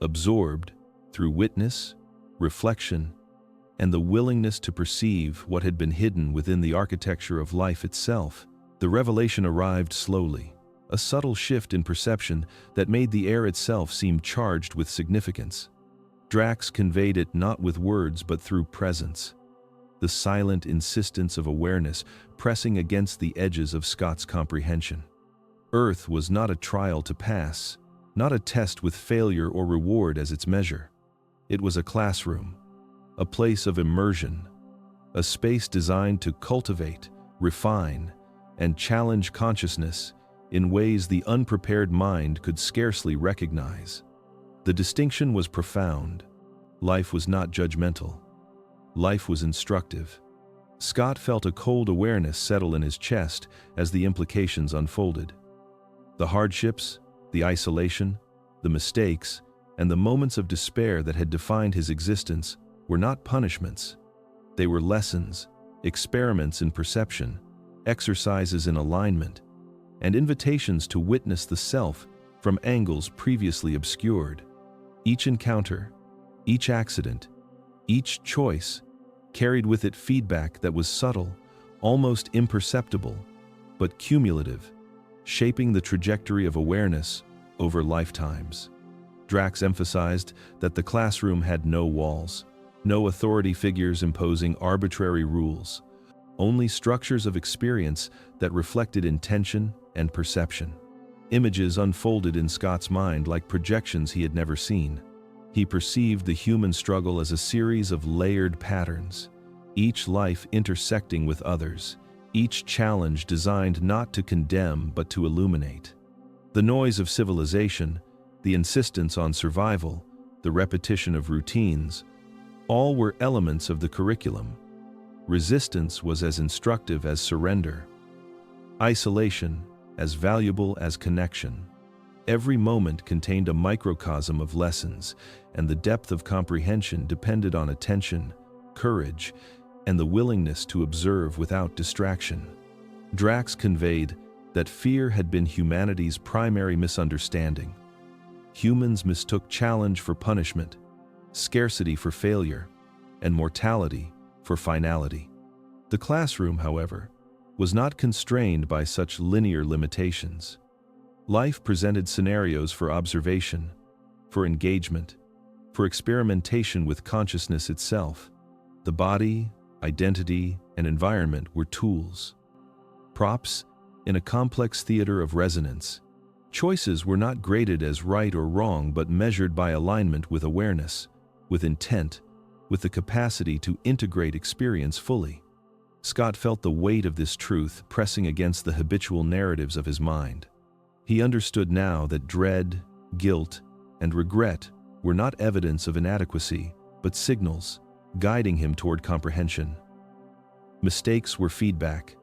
absorbed, through witness, reflection, and the willingness to perceive what had been hidden within the architecture of life itself. The revelation arrived slowly, a subtle shift in perception that made the air itself seem charged with significance. Drax conveyed it not with words but through presence, the silent insistence of awareness pressing against the edges of Scott's comprehension. Earth was not a trial to pass, not a test with failure or reward as its measure. It was a classroom, a place of immersion, a space designed to cultivate, refine, and challenge consciousness in ways the unprepared mind could scarcely recognize. The distinction was profound. Life was not judgmental. Life was instructive. Scott felt a cold awareness settle in his chest as the implications unfolded. The hardships, the isolation, the mistakes, and the moments of despair that had defined his existence were not punishments. They were lessons, experiments in perception, exercises in alignment, and invitations to witness the self from angles previously obscured. Each encounter, each accident, each choice carried with it feedback that was subtle, almost imperceptible, but cumulative, shaping the trajectory of awareness over lifetimes. Drax emphasized that the classroom had no walls, no authority figures imposing arbitrary rules, only structures of experience that reflected intention and perception. Images unfolded in Scott's mind like projections he had never seen. He perceived the human struggle as a series of layered patterns, each life intersecting with others, each challenge designed not to condemn but to illuminate. The noise of civilization, the insistence on survival, the repetition of routines, all were elements of the curriculum. Resistance was as instructive as surrender. Isolation as valuable as connection. Every moment contained a microcosm of lessons, and the depth of comprehension depended on attention, courage, and the willingness to observe without distraction. Drax conveyed that fear had been humanity's primary misunderstanding. Humans mistook challenge for punishment, scarcity for failure, and mortality for finality. The classroom, however, was not constrained by such linear limitations. Life presented scenarios for observation, for engagement, for experimentation with consciousness itself. The body, identity, and environment were tools, props in a complex theater of resonance. Choices were not graded as right or wrong, but measured by alignment with awareness, with intent, with the capacity to integrate experience fully. Scott felt the weight of this truth pressing against the habitual narratives of his mind. He understood now that dread, guilt, and regret were not evidence of inadequacy, but signals, guiding him toward comprehension. Mistakes were feedback,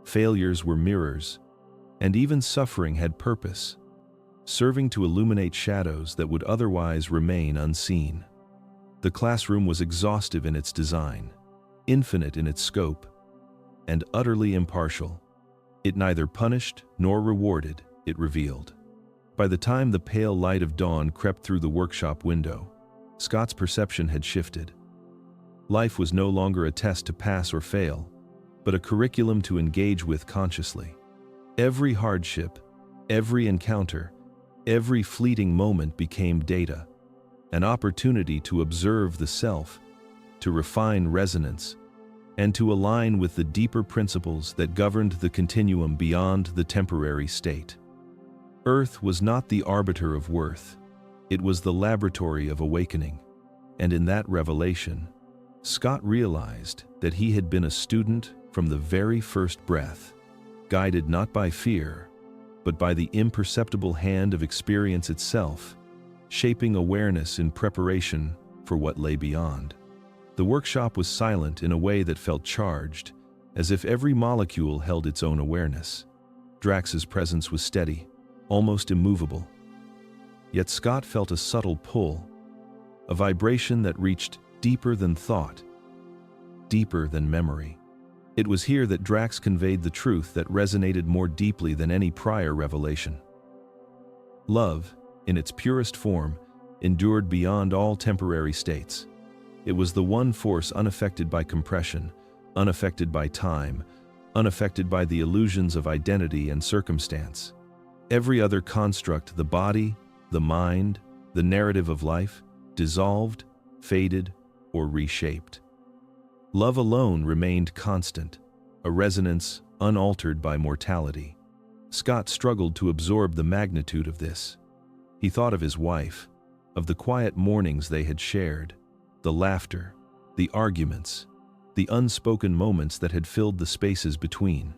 failures were mirrors, and even suffering had purpose, serving to illuminate shadows that would otherwise remain unseen. The classroom was exhaustive in its design, infinite in its scope, and utterly impartial. It neither punished nor rewarded, it revealed. By the time the pale light of dawn crept through the workshop window, Scott's perception had shifted. Life was no longer a test to pass or fail, but a curriculum to engage with consciously. Every hardship, every encounter, every fleeting moment became data, an opportunity to observe the self, to refine resonance, and to align with the deeper principles that governed the continuum beyond the temporary state. Earth was not the arbiter of worth, it was the laboratory of awakening, and in that revelation, Scott realized that he had been a student from the very first breath, guided not by fear, but by the imperceptible hand of experience itself, shaping awareness in preparation for what lay beyond. The workshop was silent in a way that felt charged, as if every molecule held its own awareness. Drax's presence was steady, almost immovable. Yet Scott felt a subtle pull, a vibration that reached deeper than thought, deeper than memory. It was here that Drax conveyed the truth that resonated more deeply than any prior revelation. Love, in its purest form, endured beyond all temporary states. It was the one force unaffected by compression, unaffected by time, unaffected by the illusions of identity and circumstance. Every other construct, the body, the mind, the narrative of life, dissolved, faded, or reshaped. Love alone remained constant, a resonance unaltered by mortality. Scott struggled to absorb the magnitude of this. He thought of his wife, of the quiet mornings they had shared, the laughter, the arguments, the unspoken moments that had filled the spaces between.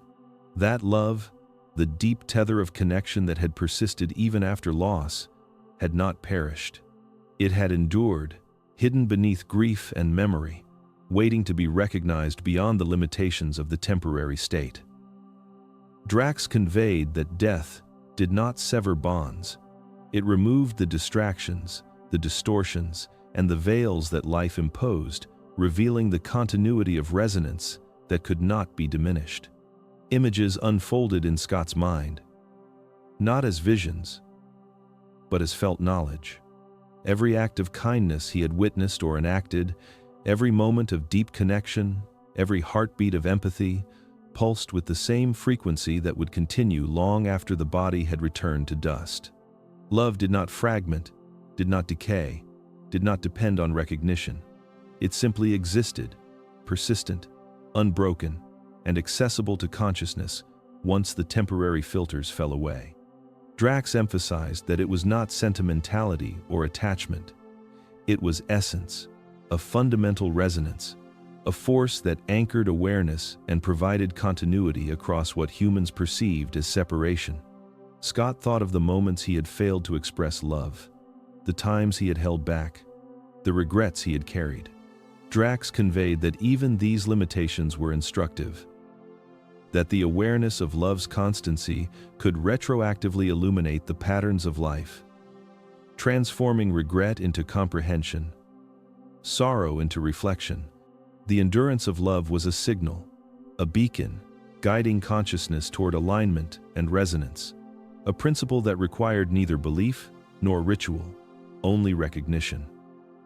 That love, the deep tether of connection that had persisted even after loss, had not perished. It had endured, hidden beneath grief and memory, waiting to be recognized beyond the limitations of the temporary state. Drax conveyed that death did not sever bonds. It removed the distractions, the distortions, and the veils that life imposed, revealing the continuity of resonance that could not be diminished. Images unfolded in Scott's mind, not as visions, but as felt knowledge. Every act of kindness he had witnessed or enacted, every moment of deep connection, every heartbeat of empathy, pulsed with the same frequency that would continue long after the body had returned to dust. Love did not fragment, did not decay, did not depend on recognition. It simply existed, persistent, unbroken, and accessible to consciousness once the temporary filters fell away. Drax emphasized that it was not sentimentality or attachment. It was essence, a fundamental resonance, a force that anchored awareness and provided continuity across what humans perceived as separation. Scott thought of the moments he had failed to express love, the times he had held back, the regrets he had carried. Drax conveyed that even these limitations were instructive, that the awareness of love's constancy could retroactively illuminate the patterns of life, transforming regret into comprehension, sorrow into reflection. The endurance of love was a signal, a beacon, guiding consciousness toward alignment and resonance, a principle that required neither belief nor ritual, only recognition.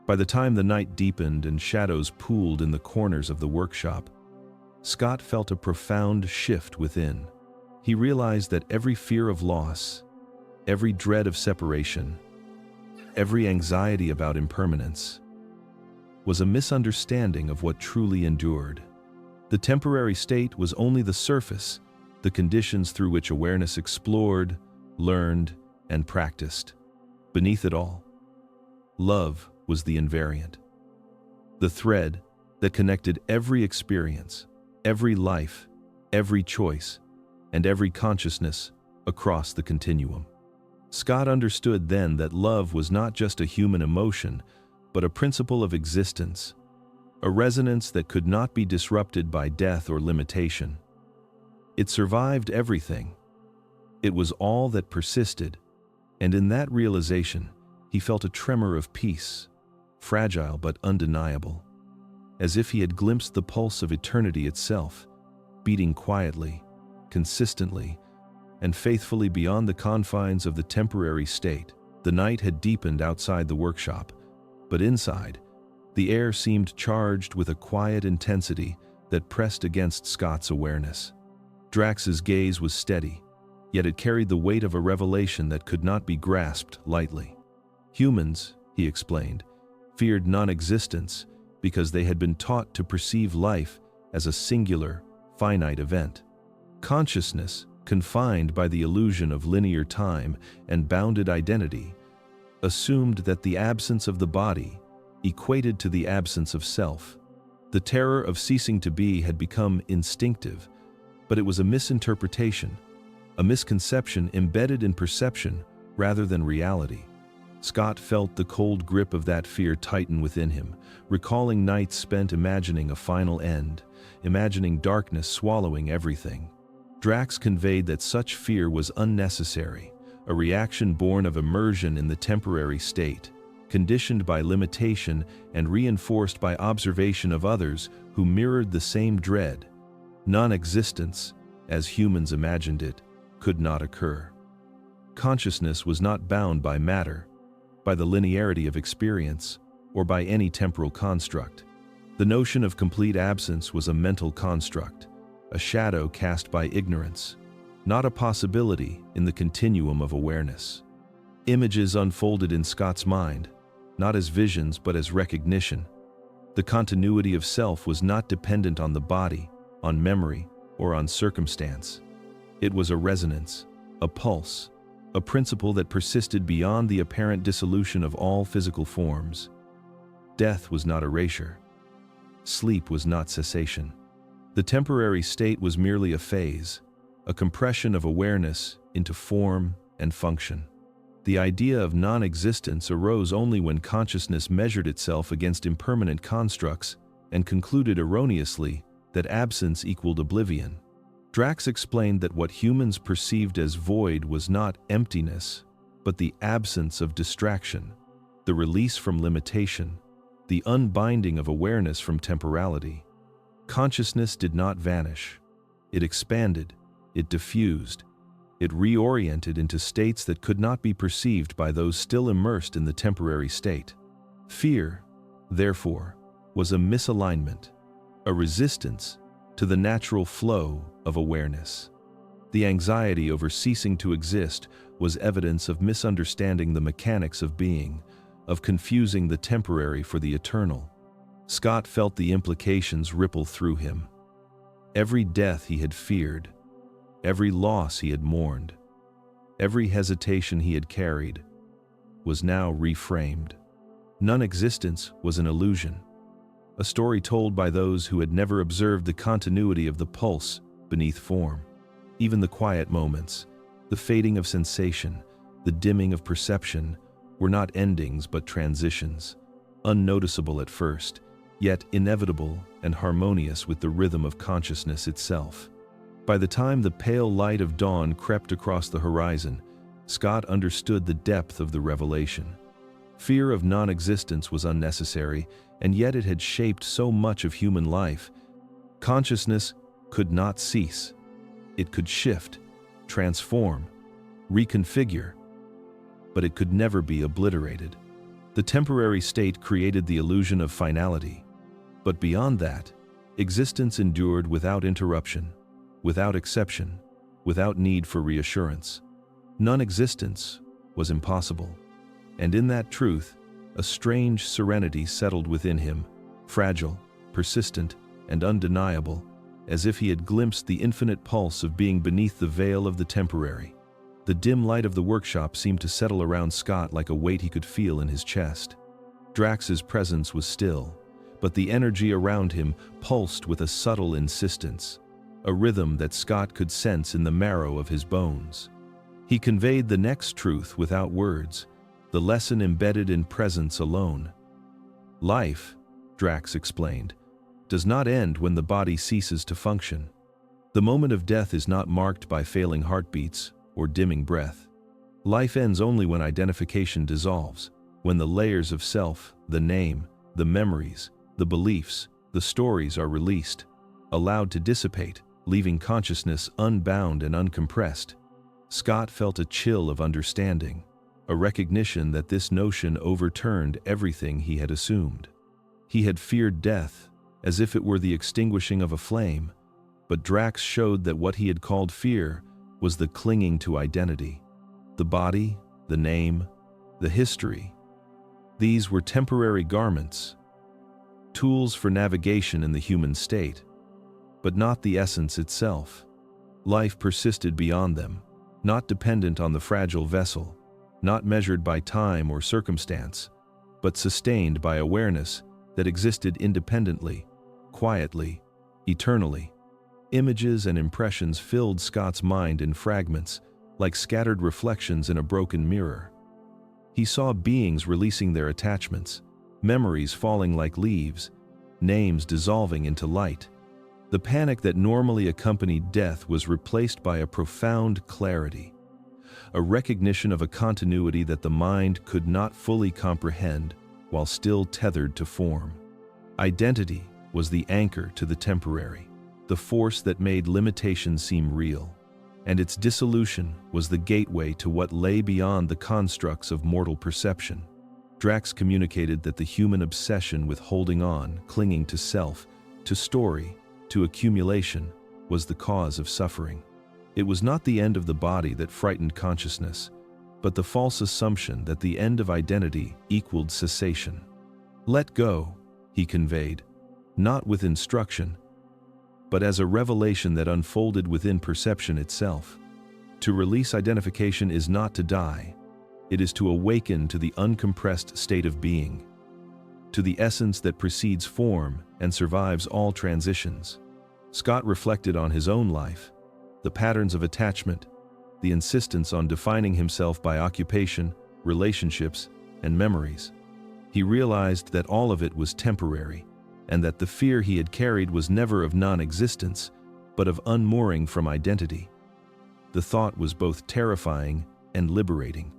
By the time the night deepened and shadows pooled in the corners of the workshop, Scott felt a profound shift within. He realized that every fear of loss, every dread of separation, every anxiety about impermanence, was a misunderstanding of what truly endured. The temporary state was only the surface, the conditions through which awareness explored, learned, and practiced. Beneath it all, love was the invariant. The thread that connected every experience, every life, every choice, and every consciousness across the continuum. Scott understood then that love was not just a human emotion, but a principle of existence, a resonance that could not be disrupted by death or limitation. It survived everything. It was all that persisted, and in that realization, he felt a tremor of peace, fragile but undeniable, as if he had glimpsed the pulse of eternity itself, beating quietly, consistently, and faithfully beyond the confines of the temporary state. The night had deepened outside the workshop, but inside, the air seemed charged with a quiet intensity that pressed against Scott's awareness. Drax's gaze was steady, yet it carried the weight of a revelation that could not be grasped lightly. Humans, he explained, feared non-existence because they had been taught to perceive life as a singular, finite event. Consciousness, confined by the illusion of linear time and bounded identity, assumed that the absence of the body equated to the absence of self. The terror of ceasing to be had become instinctive, but it was a misinterpretation, a misconception embedded in perception rather than reality. Scott felt the cold grip of that fear tighten within him, recalling nights spent imagining a final end, imagining darkness swallowing everything. Drax conveyed that such fear was unnecessary, a reaction born of immersion in the temporary state, conditioned by limitation and reinforced by observation of others who mirrored the same dread. Non-existence, as humans imagined it, could not occur. Consciousness was not bound by matter, by the linearity of experience, or by any temporal construct. The notion of complete absence was a mental construct, a shadow cast by ignorance, not a possibility in the continuum of awareness. Images unfolded in Scott's mind, not as visions but as recognition. The continuity of self was not dependent on the body, on memory, or on circumstance. It was a resonance, a pulse, a principle that persisted beyond the apparent dissolution of all physical forms. Death was not erasure. Sleep was not cessation. The temporary state was merely a phase, a compression of awareness into form and function. The idea of non-existence arose only when consciousness measured itself against impermanent constructs and concluded erroneously that absence equaled oblivion. Drax explained that what humans perceived as void was not emptiness, but the absence of distraction, the release from limitation, the unbinding of awareness from temporality. Consciousness did not vanish. It expanded, it diffused, it reoriented into states that could not be perceived by those still immersed in the temporary state. Fear, therefore, was a misalignment, a resistance to the natural flow of awareness. The anxiety over ceasing to exist was evidence of misunderstanding the mechanics of being, of confusing the temporary for the eternal. Scott felt the implications ripple through him. Every death he had feared, every loss he had mourned, every hesitation he had carried, was now reframed. Non-existence was an illusion, a story told by those who had never observed the continuity of the pulse beneath form. Even the quiet moments, the fading of sensation, the dimming of perception, were not endings but transitions, unnoticeable at first, yet inevitable and harmonious with the rhythm of consciousness itself. By the time the pale light of dawn crept across the horizon, Scott understood the depth of the revelation. Fear of non-existence was unnecessary, and yet it had shaped so much of human life. Consciousness could not cease. It could shift, transform, reconfigure, but it could never be obliterated. The temporary state created the illusion of finality, but beyond that, existence endured without interruption, without exception, without need for reassurance. Non-existence was impossible, And in that truth, a strange serenity settled within him, fragile, persistent, and undeniable, as if he had glimpsed the infinite pulse of being beneath the veil of the temporary. The dim light of the workshop seemed to settle around Scott like a weight he could feel in his chest. Drax's presence was still, but the energy around him pulsed with a subtle insistence, a rhythm that Scott could sense in the marrow of his bones. He conveyed the next truth without words, the lesson embedded in presence alone. Life, Drax explained, does not end when the body ceases to function. The moment of death is not marked by failing heartbeats or dimming breath. Life ends only when identification dissolves, when the layers of self, the name, the memories, the beliefs, the stories are released, allowed to dissipate, leaving consciousness unbound and uncompressed. Scott felt a chill of understanding, a recognition that this notion overturned everything he had assumed. He had feared death, as if it were the extinguishing of a flame, but Drax showed that what he had called fear was the clinging to identity. The body, the name, the history. These were temporary garments, tools for navigation in the human state, but not the essence itself. Life persisted beyond them, not dependent on the fragile vessel, not measured by time or circumstance, but sustained by awareness that existed independently, quietly, eternally. Images and impressions filled Scott's mind in fragments, like scattered reflections in a broken mirror. He saw beings releasing their attachments, memories falling like leaves, names dissolving into light. The panic that normally accompanied death was replaced by a profound clarity, a recognition of a continuity that the mind could not fully comprehend while still tethered to form. Identity was the anchor to the temporary, the force that made limitation seem real, and its dissolution was the gateway to what lay beyond the constructs of mortal perception. Drax communicated that the human obsession with holding on, clinging to self, to story, to accumulation, was the cause of suffering. It was not the end of the body that frightened consciousness, but the false assumption that the end of identity equaled cessation. Let go, he conveyed, not with instruction, but as a revelation that unfolded within perception itself. To release identification is not to die, it is to awaken to the uncompressed state of being, to the essence that precedes form and survives all transitions. Scott reflected on his own life, the patterns of attachment, the insistence on defining himself by occupation, relationships, and memories. He realized that all of it was temporary, and that the fear he had carried was never of non-existence, but of unmooring from identity. The thought was both terrifying and liberating.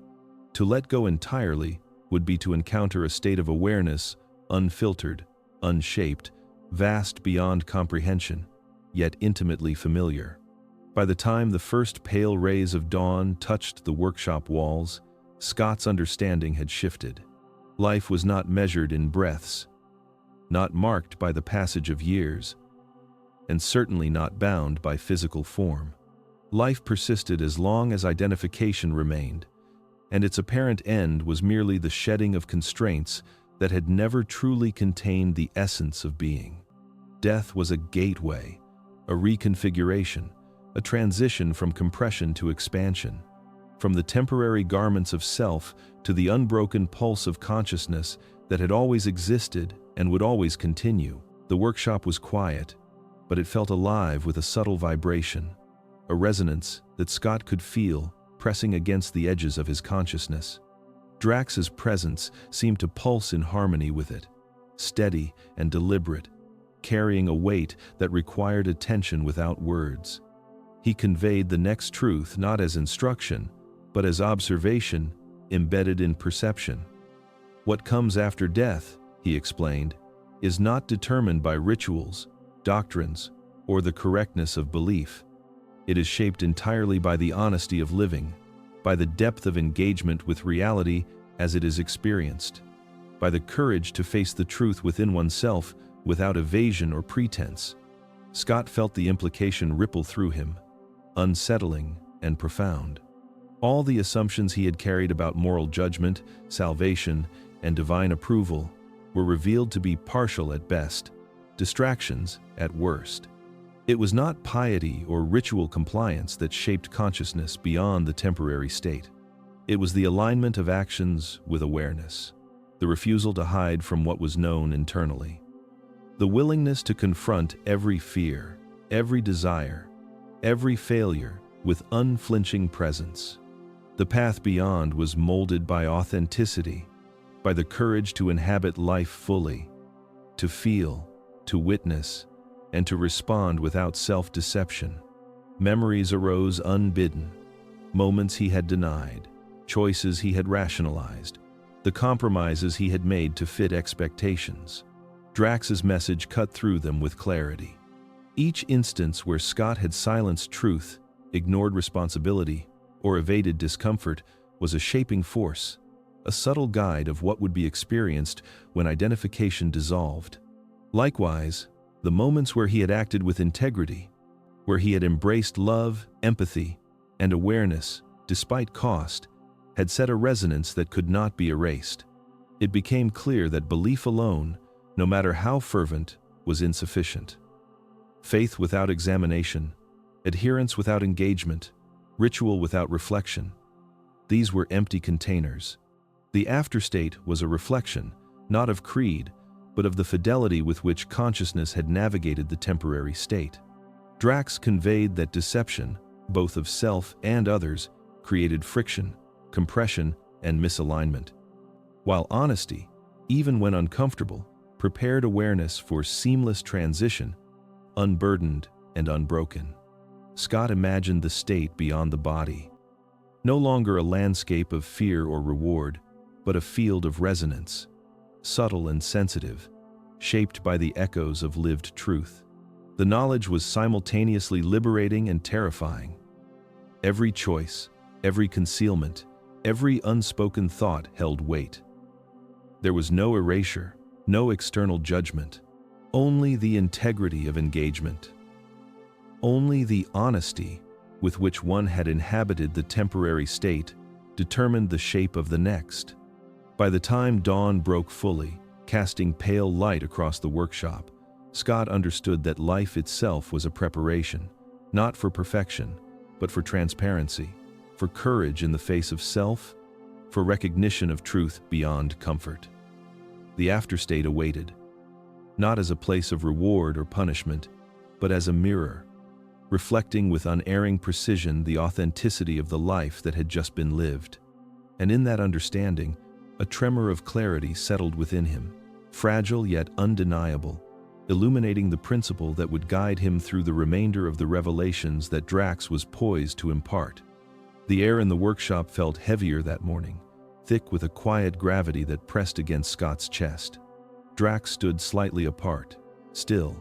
To let go entirely would be to encounter a state of awareness, unfiltered, unshaped, vast beyond comprehension, yet intimately familiar. By the time the first pale rays of dawn touched the workshop walls, Scott's understanding had shifted. Life was not measured in breaths, not marked by the passage of years, and certainly not bound by physical form. Life persisted as long as identification remained, and its apparent end was merely the shedding of constraints that had never truly contained the essence of being. Death was a gateway, a reconfiguration, a transition from compression to expansion, from the temporary garments of self to the unbroken pulse of consciousness that had always existed and would always continue. The workshop was quiet, but it felt alive with a subtle vibration, a resonance that Scott could feel pressing against the edges of his consciousness. Drax's presence seemed to pulse in harmony with it, steady and deliberate, carrying a weight that required attention without words. He conveyed the next truth not as instruction, but as observation embedded in perception. What comes after death, he explained, is not determined by rituals, doctrines, or the correctness of belief. It is shaped entirely by the honesty of living, by the depth of engagement with reality as it is experienced, by the courage to face the truth within oneself without evasion or pretense. Scott felt the implication ripple through him, unsettling and profound. All the assumptions he had carried about moral judgment, salvation, and divine approval were revealed to be partial at best, distractions at worst. It was not piety or ritual compliance that shaped consciousness beyond the temporary state. It was the alignment of actions with awareness, the refusal to hide from what was known internally, the willingness to confront every fear, every desire, every failure with unflinching presence. The path beyond was molded by authenticity, by the courage to inhabit life fully, to feel, to witness, and to respond without self-deception. Memories arose unbidden, moments he had denied, choices he had rationalized, the compromises he had made to fit expectations. Drax's message cut through them with clarity. Each instance where Scott had silenced truth, ignored responsibility, or evaded discomfort was a shaping force, a subtle guide of what would be experienced when identification dissolved. Likewise, the moments where he had acted with integrity, where he had embraced love, empathy, and awareness, despite cost, had set a resonance that could not be erased. It became clear that belief alone, no matter how fervent, was insufficient. Faith without examination, adherence without engagement, ritual without reflection. These were empty containers. The afterstate was a reflection, not of creed, but of the fidelity with which consciousness had navigated the temporary state. Drax conveyed that deception, both of self and others, created friction, compression, and misalignment, while honesty, even when uncomfortable, prepared awareness for seamless transition, unburdened and unbroken. Scott imagined the state beyond the body, no longer a landscape of fear or reward, but a field of resonance, subtle and sensitive, shaped by the echoes of lived truth. The knowledge was simultaneously liberating and terrifying. Every choice, every concealment, every unspoken thought held weight. There was no erasure, no external judgment, only the integrity of engagement. Only the honesty with which one had inhabited the temporary state determined the shape of the next. By the time dawn broke fully, casting pale light across the workshop, Scott understood that life itself was a preparation, not for perfection, but for transparency, for courage in the face of self, for recognition of truth beyond comfort. The afterstate awaited, not as a place of reward or punishment, but as a mirror, reflecting with unerring precision the authenticity of the life that had just been lived. And in that understanding, a tremor of clarity settled within him, fragile yet undeniable, illuminating the principle that would guide him through the remainder of the revelations that Drax was poised to impart. The air in the workshop felt heavier that morning, thick with a quiet gravity that pressed against Scott's chest. Drax stood slightly apart, still,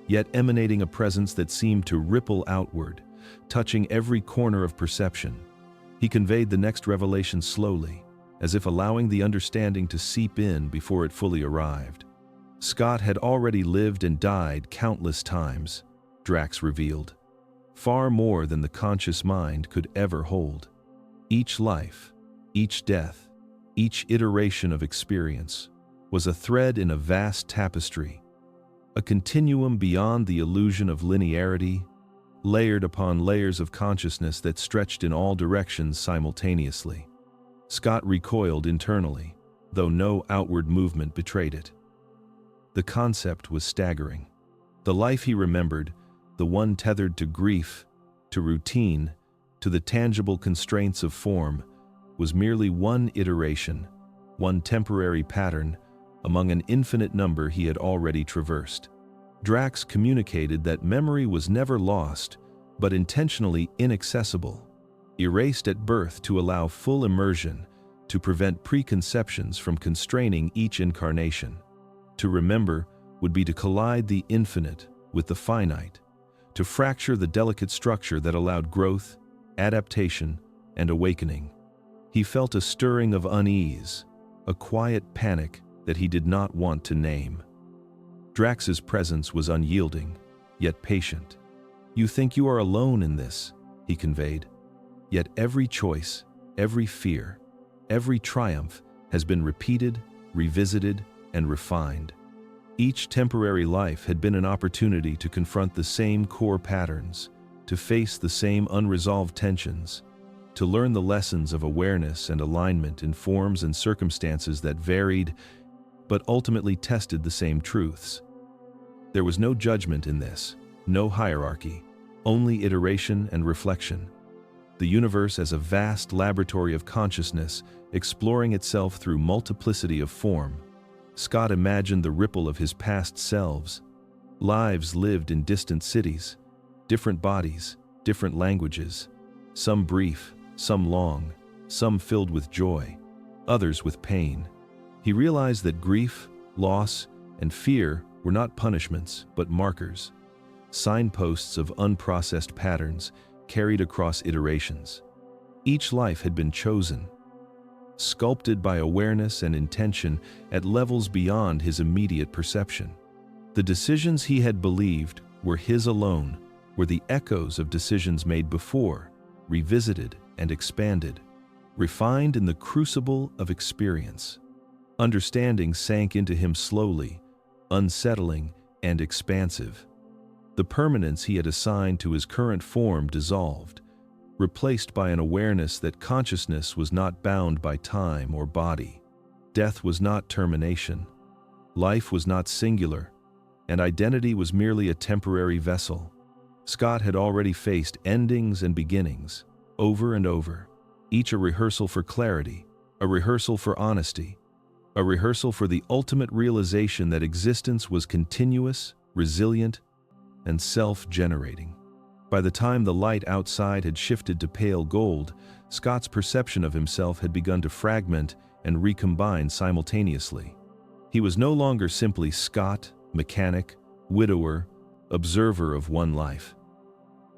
yet emanating a presence that seemed to ripple outward, touching every corner of perception. He conveyed the next revelation slowly, as if allowing the understanding to seep in before it fully arrived. Scott had already lived and died countless times, Drax revealed, far more than the conscious mind could ever hold. Each life, each death, each iteration of experience was a thread in a vast tapestry, a continuum beyond the illusion of linearity, layered upon layers of consciousness that stretched in all directions simultaneously. Scott recoiled internally, though no outward movement betrayed it. The concept was staggering. The life he remembered, the one tethered to grief, to routine, to the tangible constraints of form, was merely one iteration, one temporary pattern among an infinite number he had already traversed. Drax communicated that memory was never lost, but intentionally inaccessible, erased at birth to allow full immersion, to prevent preconceptions from constraining each incarnation. To remember would be to collide the infinite with the finite, to fracture the delicate structure that allowed growth, adaptation, and awakening. He felt a stirring of unease, a quiet panic that he did not want to name. Drax's presence was unyielding, yet patient. "You think you are alone in this," he conveyed. Yet every choice, every fear, every triumph has been repeated, revisited, and refined. Each temporary life had been an opportunity to confront the same core patterns, to face the same unresolved tensions, to learn the lessons of awareness and alignment in forms and circumstances that varied, but ultimately tested the same truths. There was no judgment in this, no hierarchy, only iteration and reflection. The universe as a vast laboratory of consciousness, exploring itself through multiplicity of form. Scott imagined the ripple of his past selves, lives lived in distant cities, different bodies, different languages, some brief, some long, some filled with joy, others with pain. He realized that grief, loss, and fear were not punishments, but markers, signposts of unprocessed patterns carried across iterations. Each life had been chosen, sculpted by awareness and intention at levels beyond his immediate perception. The decisions he had believed were his alone were the echoes of decisions made before, revisited and expanded, refined in the crucible of experience. Understanding sank into him slowly, unsettling and expansive. The permanence he had assigned to his current form dissolved, replaced by an awareness that consciousness was not bound by time or body. Death was not termination. Life was not singular, and identity was merely a temporary vessel. Scott had already faced endings and beginnings, over and over, each a rehearsal for clarity, a rehearsal for honesty, a rehearsal for the ultimate realization that existence was continuous, resilient, and self-generating. By the time the light outside had shifted to pale gold, Scott's perception of himself had begun to fragment and recombine simultaneously. He was no longer simply Scott, mechanic, widower, observer of one life.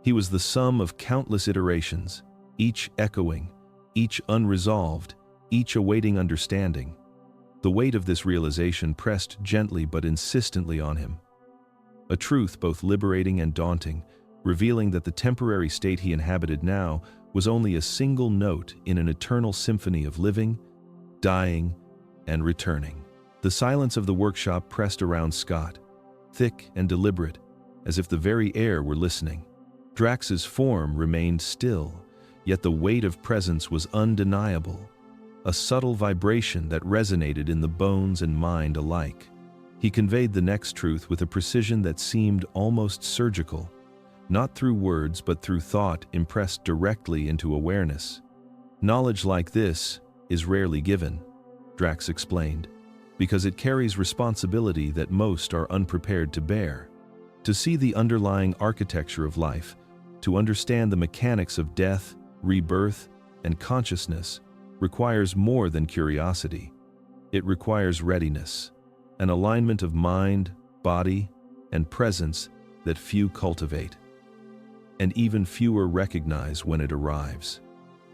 He was the sum of countless iterations, each echoing, each unresolved, each awaiting understanding. The weight of this realization pressed gently but insistently on him. A truth both liberating and daunting, revealing that the temporary state he inhabited now was only a single note in an eternal symphony of living, dying, and returning. The silence of the workshop pressed around Scott, thick and deliberate, as if the very air were listening. Drax's form remained still, yet the weight of presence was undeniable, a subtle vibration that resonated in the bones and mind alike. He conveyed the next truth with a precision that seemed almost surgical, not through words but through thought impressed directly into awareness. Knowledge like this is rarely given, Drax explained, because it carries responsibility that most are unprepared to bear. To see the underlying architecture of life, to understand the mechanics of death, rebirth, and consciousness, requires more than curiosity. It requires readiness, an alignment of mind, body, and presence that few cultivate, and even fewer recognize when it arrives.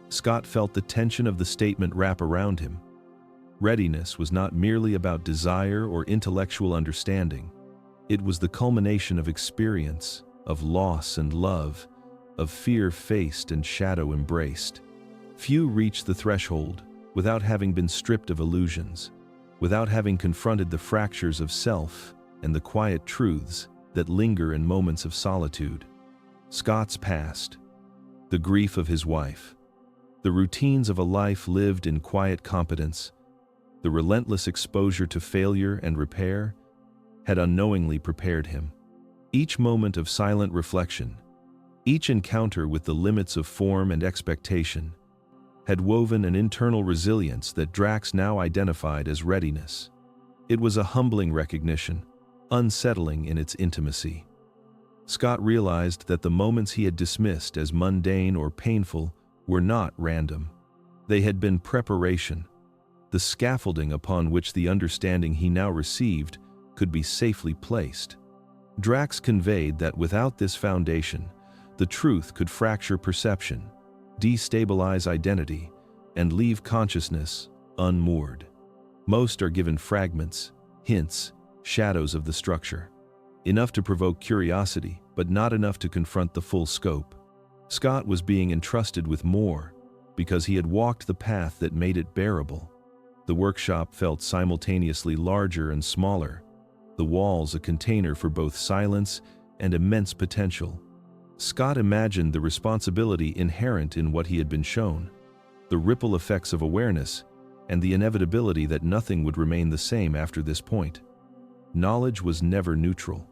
Scott felt the tension of the statement wrap around him. Readiness was not merely about desire or intellectual understanding. It was the culmination of experience, of loss and love, of fear faced and shadow embraced. Few reach the threshold without having been stripped of illusions, without having confronted the fractures of self and the quiet truths that linger in moments of solitude. Scott's past, the grief of his wife, the routines of a life lived in quiet competence, the relentless exposure to failure and repair, had unknowingly prepared him. Each moment of silent reflection, each encounter with the limits of form and expectation, had woven an internal resilience that Drax now identified as readiness. It was a humbling recognition, unsettling in its intimacy. Scott realized that the moments he had dismissed as mundane or painful were not random. They had been preparation, the scaffolding upon which the understanding he now received could be safely placed. Drax conveyed that without this foundation, the truth could fracture perception, destabilize identity, and leave consciousness unmoored. Most are given fragments, hints, shadows of the structure, enough to provoke curiosity, but not enough to confront the full scope. Scott was being entrusted with more because he had walked the path that made it bearable. The workshop felt simultaneously larger and smaller, the walls a container for both silence and immense potential. Scott imagined the responsibility inherent in what he had been shown, the ripple effects of awareness, and the inevitability that nothing would remain the same after this point. Knowledge was never neutral.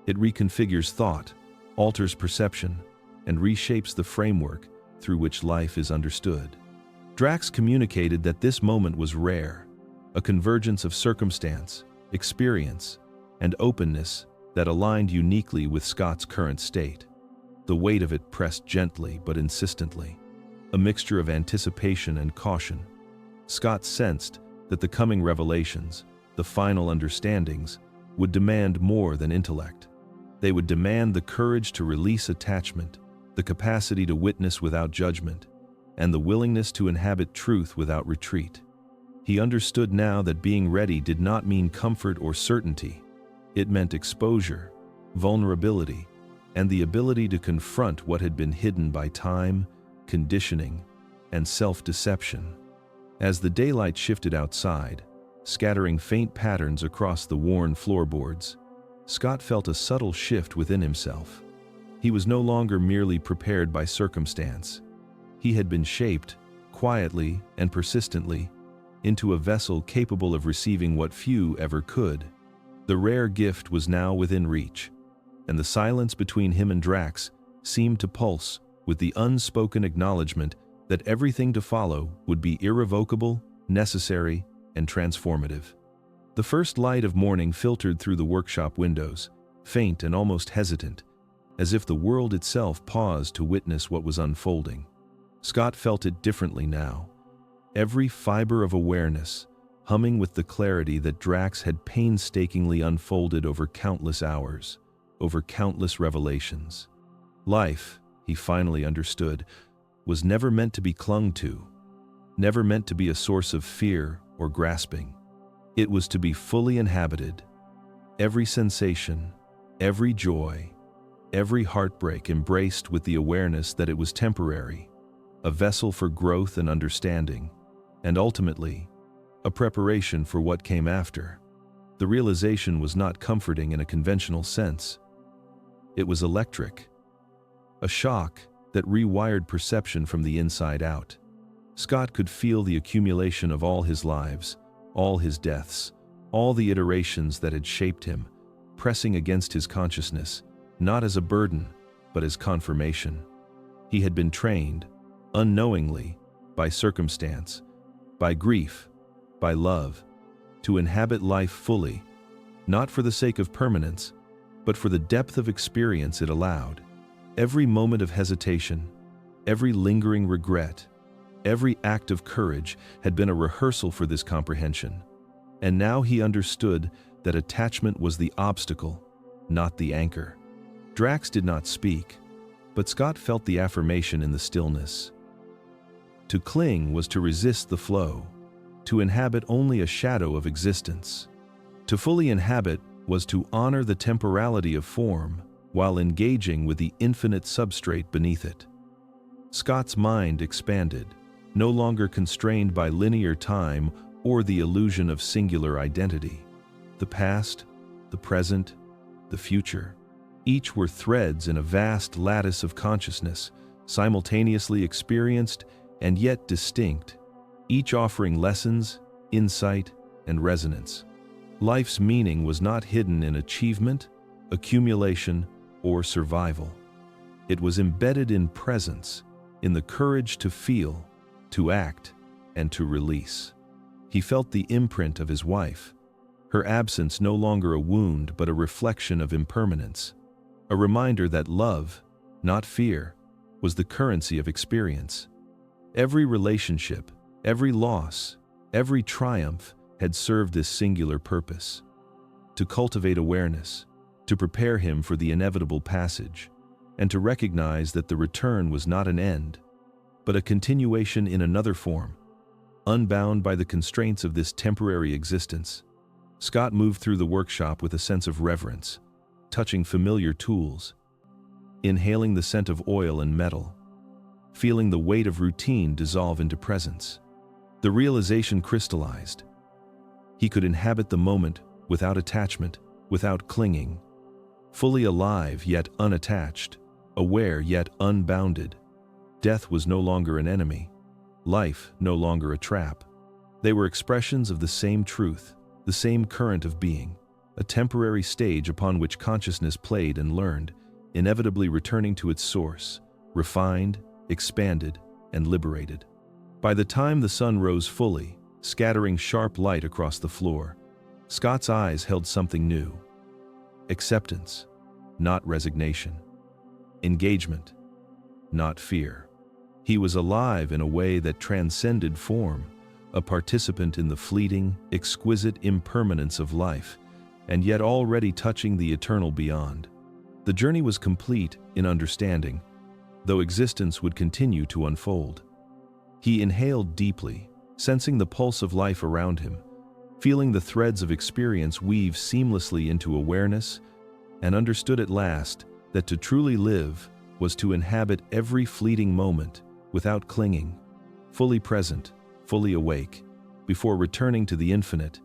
It reconfigures thought, alters perception, and reshapes the framework through which life is understood. Drax communicated that this moment was rare, a convergence of circumstance, experience, and openness that aligned uniquely with Scott's current state. The weight of it pressed gently but insistently, a mixture of anticipation and caution. Scott sensed that the coming revelations, the final understandings, would demand more than intellect. They would demand the courage to release attachment, the capacity to witness without judgment, and the willingness to inhabit truth without retreat. He understood now that being ready did not mean comfort or certainty. It meant exposure, vulnerability, and the ability to confront what had been hidden by time, conditioning, and self-deception. As the daylight shifted outside, scattering faint patterns across the worn floorboards, Scott felt a subtle shift within himself. He was no longer merely prepared by circumstance. He had been shaped, quietly and persistently, into a vessel capable of receiving what few ever could. The rare gift was now within reach, and the silence between him and Drax seemed to pulse with the unspoken acknowledgement that everything to follow would be irrevocable, necessary, and transformative. The first light of morning filtered through the workshop windows, faint and almost hesitant, as if the world itself paused to witness what was unfolding. Scott felt it differently now, every fiber of awareness humming with the clarity that Drax had painstakingly unfolded over countless hours, over countless revelations. Life, he finally understood, was never meant to be clung to, never meant to be a source of fear or grasping. It was to be fully inhabited, every sensation, every joy, every heartbreak embraced with the awareness that it was temporary, a vessel for growth and understanding, and ultimately, a preparation for what came after. The realization was not comforting in a conventional sense. It was electric, a shock that rewired perception from the inside out. Scott could feel the accumulation of all his lives, all his deaths, all the iterations that had shaped him, pressing against his consciousness, not as a burden, but as confirmation. He had been trained, unknowingly, by circumstance, by grief, by love, to inhabit life fully, not for the sake of permanence, but for the depth of experience it allowed. Every moment of hesitation, every lingering regret, every act of courage had been a rehearsal for this comprehension, and now he understood that attachment was the obstacle, not the anchor. Drax did not speak, but Scott felt the affirmation in the stillness. To cling was to resist the flow, to inhabit only a shadow of existence. To fully inhabit was to honor the temporality of form while engaging with the infinite substrate beneath it. Scott's mind expanded, no longer constrained by linear time or the illusion of singular identity. The past, the present, the future, each were threads in a vast lattice of consciousness, simultaneously experienced and yet distinct, each offering lessons, insight, and resonance. Life's meaning was not hidden in achievement, accumulation, or survival. It was embedded in presence, in the courage to feel, to act, and to release. He felt the imprint of his wife, her absence no longer a wound but a reflection of impermanence, a reminder that love, not fear, was the currency of experience. Every relationship, every loss, every triumph had served this singular purpose: to cultivate awareness, to prepare him for the inevitable passage, and to recognize that the return was not an end, but a continuation in another form, unbound by the constraints of this temporary existence. Scott moved through the workshop with a sense of reverence, touching familiar tools. inhaling the scent of oil and metal, feeling the weight of routine dissolve into presence. The realization crystallized. He could inhabit the moment without attachment, without clinging, fully alive yet unattached, aware yet unbounded. Death was no longer an enemy, life no longer a trap. They were expressions of the same truth, the same current of being, a temporary stage upon which consciousness played and learned, inevitably returning to its source, refined, expanded, and liberated. By the time the sun rose fully, scattering sharp light across the floor, Scott's eyes held something new. Acceptance, not resignation. Engagement, not fear. He was alive in a way that transcended form, a participant in the fleeting, exquisite impermanence of life, and yet already touching the eternal beyond. The journey was complete in understanding, though existence would continue to unfold. He inhaled deeply, sensing the pulse of life around him, feeling the threads of experience weave seamlessly into awareness, and understood at last that to truly live was to inhabit every fleeting moment without clinging, fully present, fully awake, before returning to the infinite